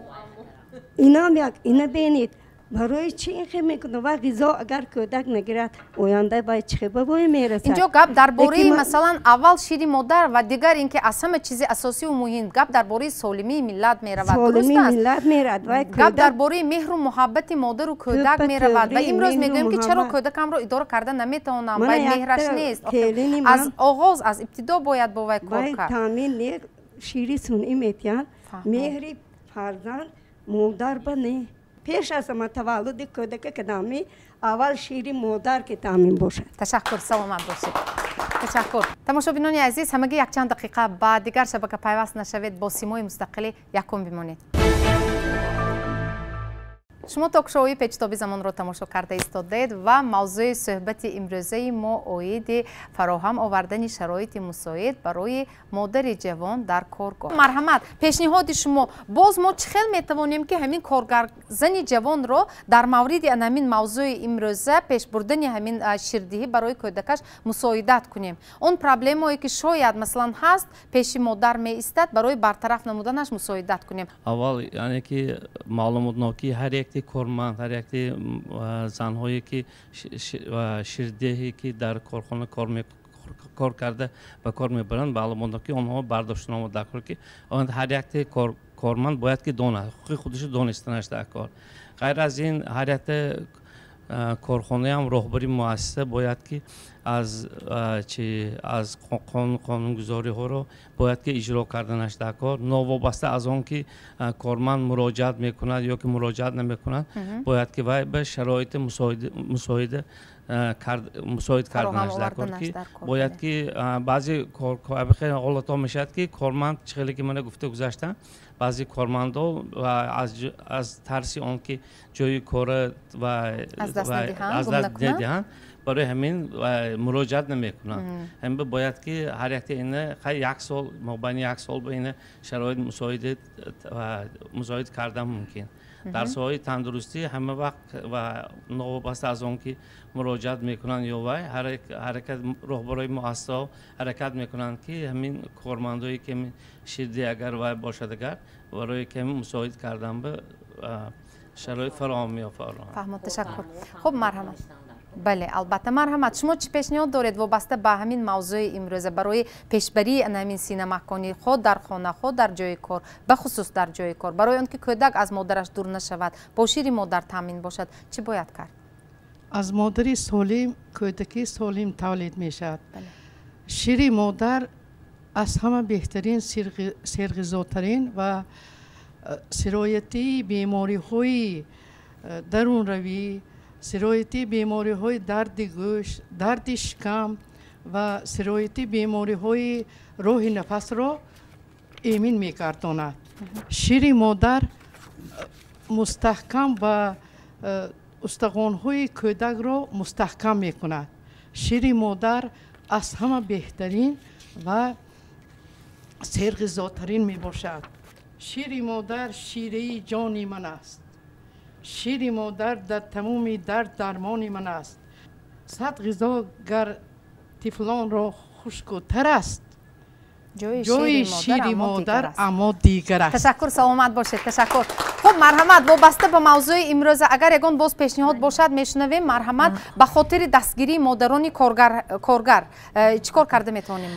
اینه بینید برای چی این خیلی میکنه و غذا اگر کودک نگیرد آینده باید چه بابای میرسد. اینجا گپ درباره مثلا اول شیر مادر و دیگر اینکه از همه چیز اساسی و مهم گپ درباره سالمی ملت میرود. سالمی ملت میرد و گپ درباره مهر و محبت مادر و کودک میرود و امروز میگویم که چرا کودکم رو اداره کردن نمیتونم و مهرش نیست. از آغاز از ابتدا باید با وی کار کرد. تامین شیری صنعی میتیان مهری فرزند مادر بنه. پیش از ما تولد کودک کدامی اول شیری مادر که تامین باشد. تشکر. سلامت باشید. تشکر. تماشابینان عزیز همگی یک چند دقیقه بعد دیگر شبکه پیوست نشوید با سیمای مستقلی یکم بمانید. شما توکشوی پیچتابی زمان رو تماشا کرده ایستادید و موضوع صحبت امروزه ما اوید فراهم آوردن شرایط مساعد برای مادر جوان در کارگاه. مرحمت پیشنهاد شما باز ما چه خیلی میتوانیم که همین کارگر زن جوان رو در مورد همین موضوع امروزه پیش بردن همین شیردهی برای کودکش مساعدت کنیم. اون پرابلمایی که شاید مثلا هست پیش مادر می ایستد برای برطرف نمودنش مساعدت کنیم. اول یعنی که معلومات نوکی هر یک کارمند، هر یک زنهایی که شیردهی که در کارخانه کار کرده و کار میبرند معلومات که آنها برداشتنامه داخل که هر یک کارمند باید که حقوق خودش دانستنش در کار. غیر از این هر یک کارخانه هم راهبری مؤسسه باید که از قانونگذاری ها رو باید که اجرا کردنش در کار، نوابسته از آن که کارمند مراجعت میکند یا که مراجعت نمیکند باید که به شرایط مساعد کردنش در کار که باید که بعضی خیلی حالت ها میشد که کارمند خیلی که من گفته گذاشتم بعضی کارمندا از ترس آن که جای کار و از دست ندهند برای همین مراجعت نمیکنن. هم باید که هر یک اینه خیلی یک سال مابین یک سال به این شرایط مساعد کردن ممکن. در ساحه تندرستی همه وقت و نوابسته از آن که مراجعت میکنن یا وای حرکت راهبرای مؤسسه حرکت میکنن که همین کارمندایی که شیرده اگر وای باشد اگر برای که مساعد کردن به شرایط فراهم میافته. فهمت. تشکر. خب مرحمت. بله البته مرحمت. شما چی پیشنهاد دارید وابسته به همین موضوع امروزه برای پیشبری همین سینه مکانی خود در خانه خود در جای کار به خصوص در جای کار برای آنکه کودک از مادرش دور نشود با شیر مادر تامین باشد چی باید کرد؟ از مادری سالم کودکی سالم تولید میشد. شیر مادر از همه بهترین سرغذاترین و سرایتی بیماری های درون روی، سرایتی بیماری های درد گوش، درد شکم و سرایتی بیماری های راه نفس را ایمن می‌گرداند. شیر مادر مستحکم و استخوان‌های کودک را مستحکم می‌کند. شیر مادر از همه بهترین و سرغذاترین میباشد. شیر مادر شیره جان من است. شیر مادر در تمام درد درمان من است. صد غذا گر طفلان را خشک و تر است، جای شیر مادر اما دیگر است. تشکر، سلامت باشید. تشکر. خب مرحمت، وابسته به موضوع امروز اگر یگان باز پیشنهاد باشد میشنویم. مرحمت، به خاطر دستگیری مادران کارگر چیکار کرده میتونیم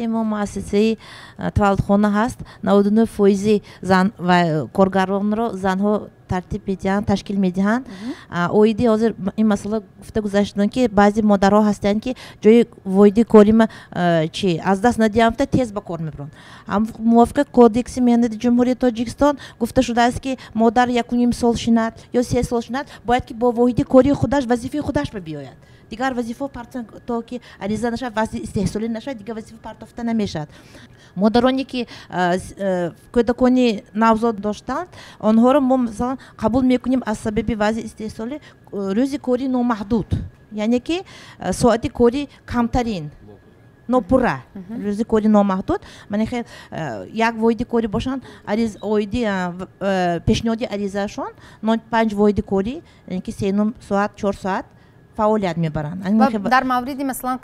ما؟ مؤسسه تولدخانه هست. 99% زن و کارگران را زنها ترتیب میدهند، تشکیل میدهند. اویدی حاضر این مسئله گفته گذاشتن که بعضی مادرها هستند که جای ویدی کاریم چی از دست ندیافته تیز به کار میبرند. موافق کودکس مهنت جمهوری تاجیکستان گفته شده است که مادر 1.5 سال شنید یا 3 سال شنید باید که با ویدی کاری خودش وظیفه خودش بیاید. دیگر وظیفه پرتن تا که عریضه نشد وظیفه استحصالی نشد دیگر وظیفه پرتافته نمیشد. مادرانی که کودکانی نوزاد داشتند آنها را ما مثلا قبول میکنیم از سبب وضع استحصالی روزی کاری نامحدود، یعنی که ساعتی کاری کمترین نوپره روزی کاری نامحدود. من خیلی یک وایدی کاری باشن پیشنهادی عریضهشون 5 وایدی کاری، یعنی که 3 ساعت 4 ساعت فعالیت میبرند. در موردی مثلا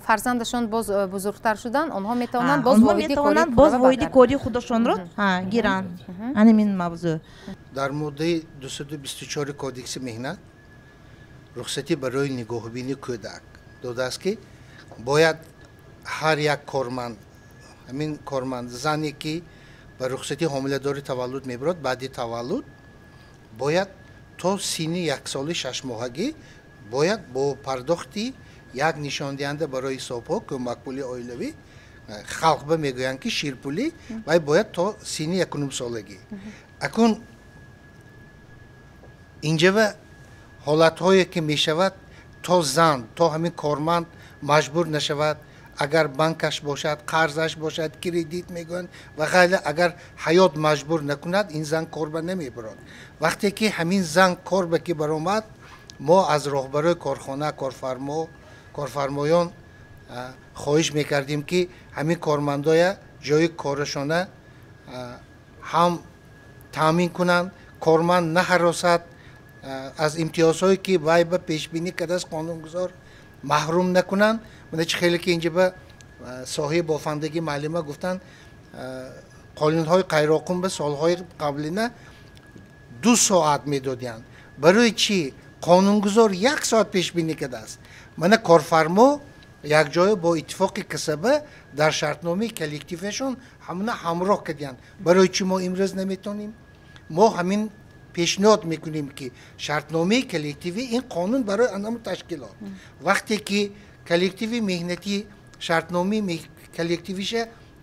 فرزندشون باز بزرگتر شدن آنها میتونن باز وایدی کاری خودشون رو گیرند. همین موضوع. در ماده 224 کودکس مهنت رخصتی برای نگاهبینی کودک داده است که باید هر یک کارمند، همین کارمند زنی که به رخصتی حامله‌داری تولد میبرد بعد تولد باید تا سن 1 سال 6 ماهگی باید با پرداختی یک نشان دهنده برای حساب‌ها کمک پولی عائلوی خلق به میگویند که شیرپولی و باید تا سن 1 سالگی. اکنون اینجا و حالت‌هایی که میشود تا زن تا همین کارمند مجبور نشود اگر بانکش باشد، قرضش باشد، کردیت میگویند و غیره، اگر حیات مجبور نکند این زن کار به نمیبرد. وقتی که همین زن کار به که برآمد ما از راهبرای کارخانه کارفرمایان خواهش میکردیم که همین کارمندای جای کارشانه هم تامین کنند، کارمند نهراسد، از امتیازهایی که وای به پیش بینی کرده از قانونگذار محروم نکنند. من خیلی که اینجا به صاحب بافندگی معلومه گفتن قانونهای غیرقانونی به سالهای قبلی 2 ساعت میدادند. برای چی؟ قانونگذار 1 ساعت پیش بینی کرده است. من کارفرما یک جای با اتفاق کسبه در شرطنامه کلکتیوشون همونه همراه کردن. برای چی ما امروز نمیتونیم؟ ما همین پیشنهاد میکنیم که شرطنامه کلکتیوی این قانون برای انجام تشکیلات وقتی که کلکتیوی مهنتی شرطنامه کلکتیویش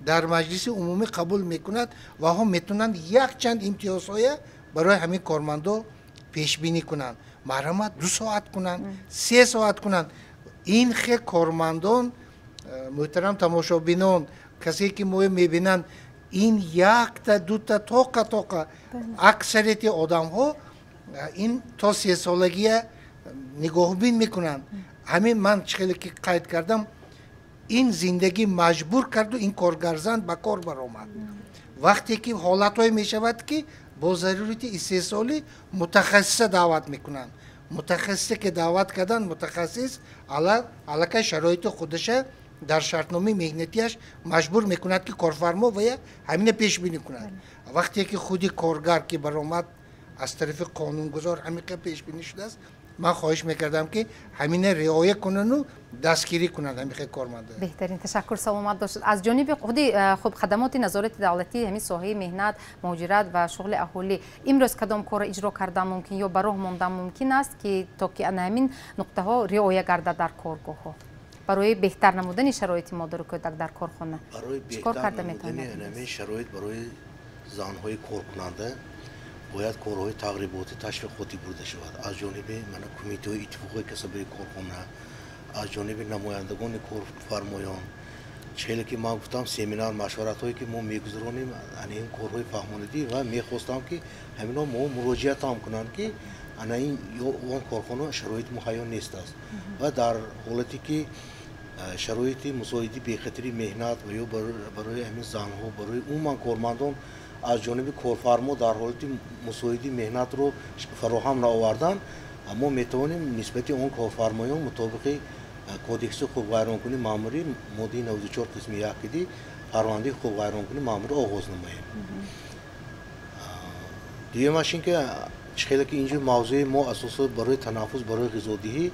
در مجلس عمومی قبول میکند و هم میتونن یک چند امتیازهای برای همین کارمندا پیش بینی کنند. مرحمت 2 ساعت کنند، 3 ساعت کنند. این خیلی کارمندان محترم تماشابینان کسی که ما میبینن این 1 تا 2 تا توقع اکثریت آدم ها این تا 3 سالگی نگاهبین میکنن. همین من خیلی که قید کردم این زندگی مجبور کرد و این کارگرزن به کار برآمد. وقتی که حالت های میشود که با ضرورت استحصالی متخصص دعوت میکنن. متخصصی که دعوت کردن متخصص علاقه شرایط خودش در شرطنامه مهنتیش مجبور میکند که کارفرما و همین پیش بینی کند. وقتی که خودی کارگر که برآمد از طرف قانونگذار همین پیش بینی شده است، من خواهش میکردم که همین رعایت کنن و دستگیری کنند همین کارمندان. بهترین. تشکر، سلامت باشید. از جانب خودی خب خدمات نظارت دولتی همین ساحه مهنت، مهاجرت و شغل اهالی امروز کدام کار اجرا کردن ممکن یا براه ماندن ممکن است که تا که همین نقطه ها رعایت گردد در کارگاه ها برای بهتر نمودن شرایط مادر و کودک در کارخانه؟ برای بهتر نمودن همین شرایط برای زنهای کارکننده باید کارهای تقریباتی تشویقاتی برده شود از جانب من کمیته اتفاقی کسبی کارخانه، از جانب نمایندگان کارفرمایان. چهل که ما گفتم سمینار مشورت هایی که ما میگذرونیم این کارهای فهماندهی و میخواستم که همینا ما مراجعت هم کنند که این اون کارخانه شرایط مهیا نیست است و در حالتی که شرایط مساعدی به خاطر مهنت و یا برای همین زنها برای عموما کارمندان از جانب کارفرما در حالت مساعدی مهنت رو فراهم نآوردن، اما میتوانیم نسبت اون کارفرمایان مطابق کودکس حقوق غیرقانونی ماموری ماده 94 قسم 1 دی پرونده حقوق غیرقانونی ماموری آغاز نماییم. دیگه که خیلی که اینجور موضوع ما اساسا برای تنفس برای غذادهی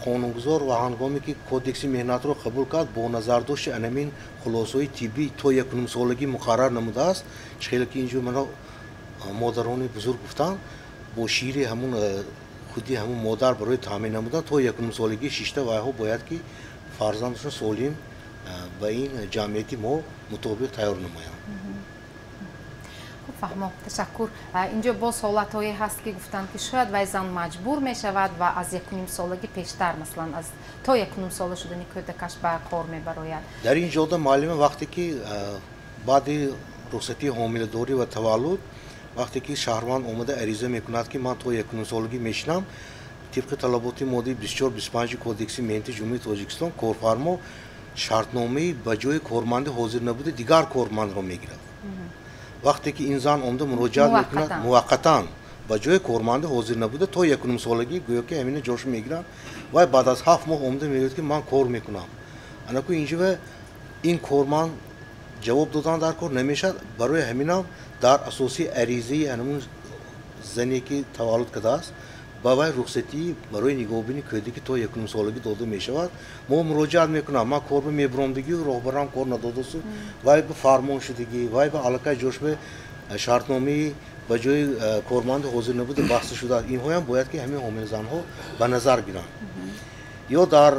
قانونگذار و هنگامی که کودکس مهنت رو قبول کرد با نظر داشت انمین خلاصه‌های طبی تا یکم سالگی مقرر نموده است. خیلی که اینجور منا مادران بزرگ گفتن با شیر همون خودی همون مادر برای تامین نمودن تا یکم سالگی 6 وایها باید که فرزندشون سالم به این جامعیتی ما مطابق تیار نمایند. فهمم، تشکر. اینجا با حالت هایی هست که گفتن که شاید وای زن مجبور می شود و از یکم سالگی پیشتر مثلا از تا یکم سال شدنی کودکش به کار می براید. در این جاده معلومه وقتی که بعد رخصتی حامله‌داری و تولد وقتی که شهروند اومده عریضه میکند که من تا یکم سالگی میشنم طبق طلبات ماده 24-25 کودکس مهنتی جمهوری تاجیکستان کارفرما شرطنامه به جای کارمند حاضر نبوده دیگر کارمند را میگیرد. وقتی که این زن اومده مراجعه میکند موقتا به جای کارمند حاضر نبوده تا یکم سالگی گویا که همین جاش میگیرن و بعد از 7 ماه اومده میگه که من کار میکنم. انا کو اینجا این کارمند جواب دادن در کار نمیشد. برای همینم در اساسی عریضه همون زنی که تولد کرده است با وی رخصتی برای نگاهبینی کودکی تا یکم سالگی داده می شود. ما مراجعت میکنم ما کار به میبرامدگی و راهبران کار نداده سو وی به فرمان شدگی وی به علاقه جوش به شرطنامه به جای کارمند حاضر نبوده بحث شده. اینها هم باید که همین حامل زنها به نظر گیرند. یا در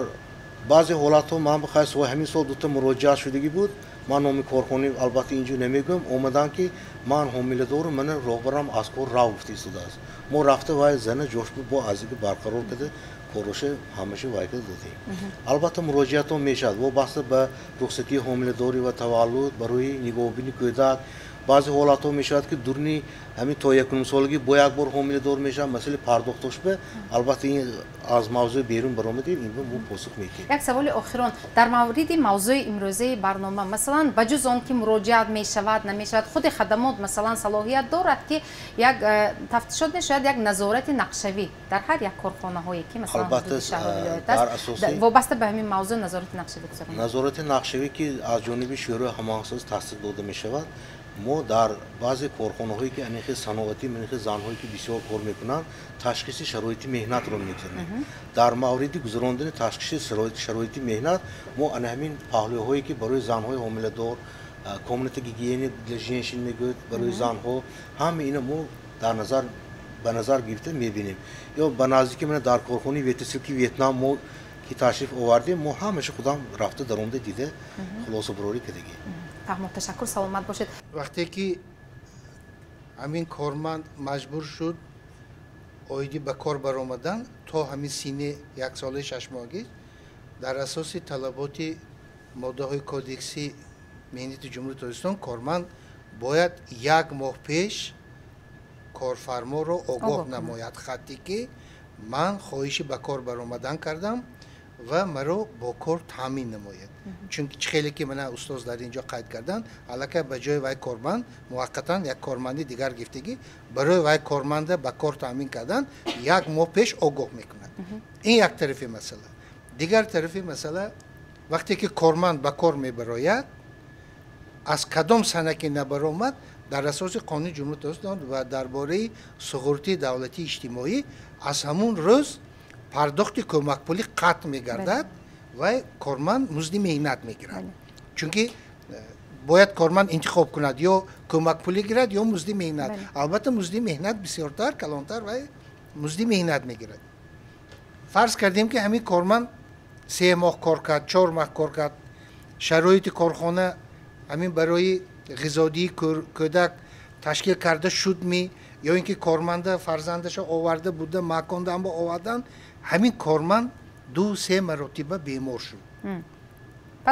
بعضی حالات ها من بخواست و همین سال دوتا مراجعه شدگی بود من نام کارخانه البته اینجا نمیگم اومدن که من حامل دارم من راهبرم از کار راه افتاده است. ما رفته وای زن جوش با ازی که برقرار کرده کارش همیشه وای کرده دادیم. البته مراجعت ها میشد و بحث به رخصتی حامل داری و تولد برای نگاهبینی کودک بعضی حالات ها میشد که دورنی همین تا یکم سالگی با یک بار حامل دار میشن مسئله پرداختش به البته این از موضوع بیرون برآمدیم این رو پاسخ میدیم. یک سوال آخران در مورد موضوع امروزی برنامه مثلا بجز آن که مراجعت میشود نمیشود خود خدمات مثلا صلاحیت دارد که یک تفتیشات نشود یک نظارت نقشوی در هر یک کارخانه هایی که مثلا البته در اساسی وابسته به همین موضوع نظارت نقشوی گذاریم. نظارت نقشوی که از جانب شورای هماهنگسازی تصدیق داده میشود ما در بعضی کارخانه هایی که انیخ صنعتی منیخ زنهایی که بسیار کار میکنن تشخیص شرایط مهنت رو میکنیم. در مورد گذراندن تشخیص شرایط مهنت ما همین پهلوهایی که برای زنهای حامله دار کامیونیتی گیگین لژینشین میگوید برای زنها هم اینا ما در به نظر گرفته میبینیم. یا به نزدیکی من در کارخانه ویتسیلکی ویتنام ما که تشریف آوردیم ما همش خودم رفته در اونجا دیده خلاصه براری کردگی. فهمم، تشکر، سلامت باشید. وقتی که همین کارمند مجبور شد آیدی به کار برآمدن تا همین سینه 1 ساله 6 ماهگی در اساس طلبات ماده های کودکسی مهنتی جمهوری تاجیکستان کارمند باید 1 ماه پیش کارفرما رو آگاه نماید خطی که من خواهش به کار برآمدن کردم و مرا با کار تامین نماید. چون خیلی که من استاد در اینجا قید کردن علاقه به جای وای کارمند موقتا یک کارمندی دیگر گرفتگی برای وای کارمند به کار تامین کردن 1 ماه پیش آگاه میکنند. این یک طرف مسئله. دیگر طرف مسئله وقتی که کارمند به کار میبراید از کدام سنه که نبرآمد در اساس قانون جمهوری تاجیکستان و درباره سکیوریتی دولتی اجتماعی از همون روز پرداخت کمک پولی قطع میگردد و کارمند مزد مهنت میگیرد. چون که باید کارمند انتخاب کند یا کمک پولی گیرد یا مزد مهنت. البته مزد مهنت بسیارتر کلانتر و مزد مهنت میگیرد. فرض کردیم که همین کارمند 3 ماه کار کرد 4 ماه کار کرد شرایط کارخانه همین برای غذایی کودک تشکیل کرده شد می یا اینکه کارمند فرزندش آورده بوده مکان با آوردن همین کارمند 2-3 مرتبه بیمار شد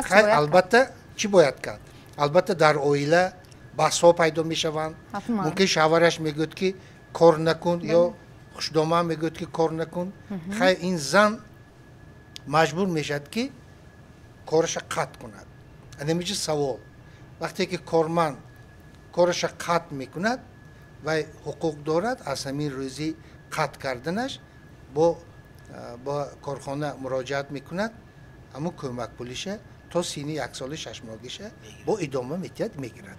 خیلی البته چی باید کرد البته در اویله بحث ها پیدا می شوند ممکن شوهرش میگوید که کار نکن یا خوشدامه میگوید که کار نکن خیلی این زن مجبور میشد که کارش قطع کند نمیشه سوال وقتی که کارمند کارش قطع میکند و حقوق دارد از همین روزی قطع کردنش با کارخانه مراجعت میکند اما کمک پولیشه تا سینی 1 سال 6 ماهگیشه با ادامه میتید میگیرد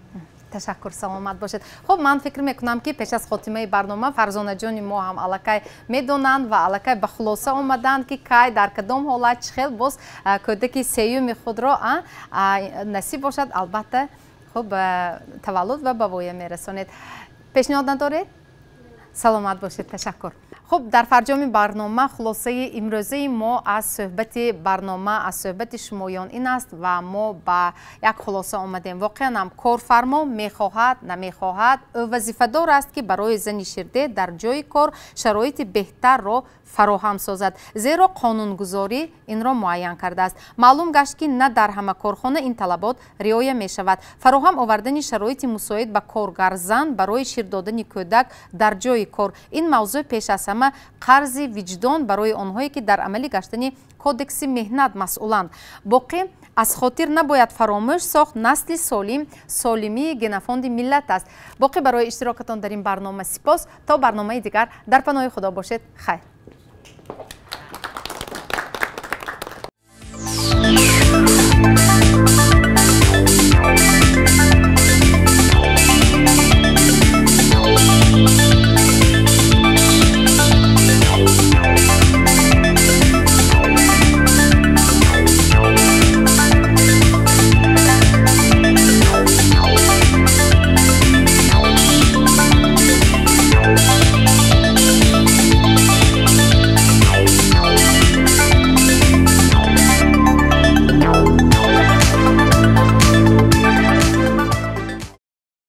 تشکر سلامت باشید خب من فکر میکنم که پیش از خاتمه برنامه فرزانه جان ما هم الکای میدونند و الکای به خلاصه اومدند که کی در کدام حالت چخیل باز کودکی سیوم خود را نصیب باشد البته خب تولد و بابای میرسونید پیشنهاد ندارید سلامت باشید تشکر خب در فرجام برنامه خلاصه امروزی ما از صحبت برنامه از صحبت شمایان این است و ما با یک خلاصه آمدیم واقعا هم کارفرما میخواهد نمیخواهد وظیفه دار است که برای زن شیرده در جای کار شرایط بهتر را فراهم سازد زیرا قانونگذاری این را معین کرده است معلوم گشت که نه در همه کارخانه این طلبات رعایت می شود فراهم آوردن شرایط مساعد به کارگر زن برای شیر دادن کودک در جای کار این موضوع پیش از همه قرض وجدان برای آنهایی که در عملی گشتن کودکس مهنت مسئولند باقی از خاطر نباید فراموش ساخت نسل سالم سالمی گنفاند ملت است باقی برای اشتراکتان در این برنامه سپاس تا برنامه دیگر در پناه خدا باشید خیر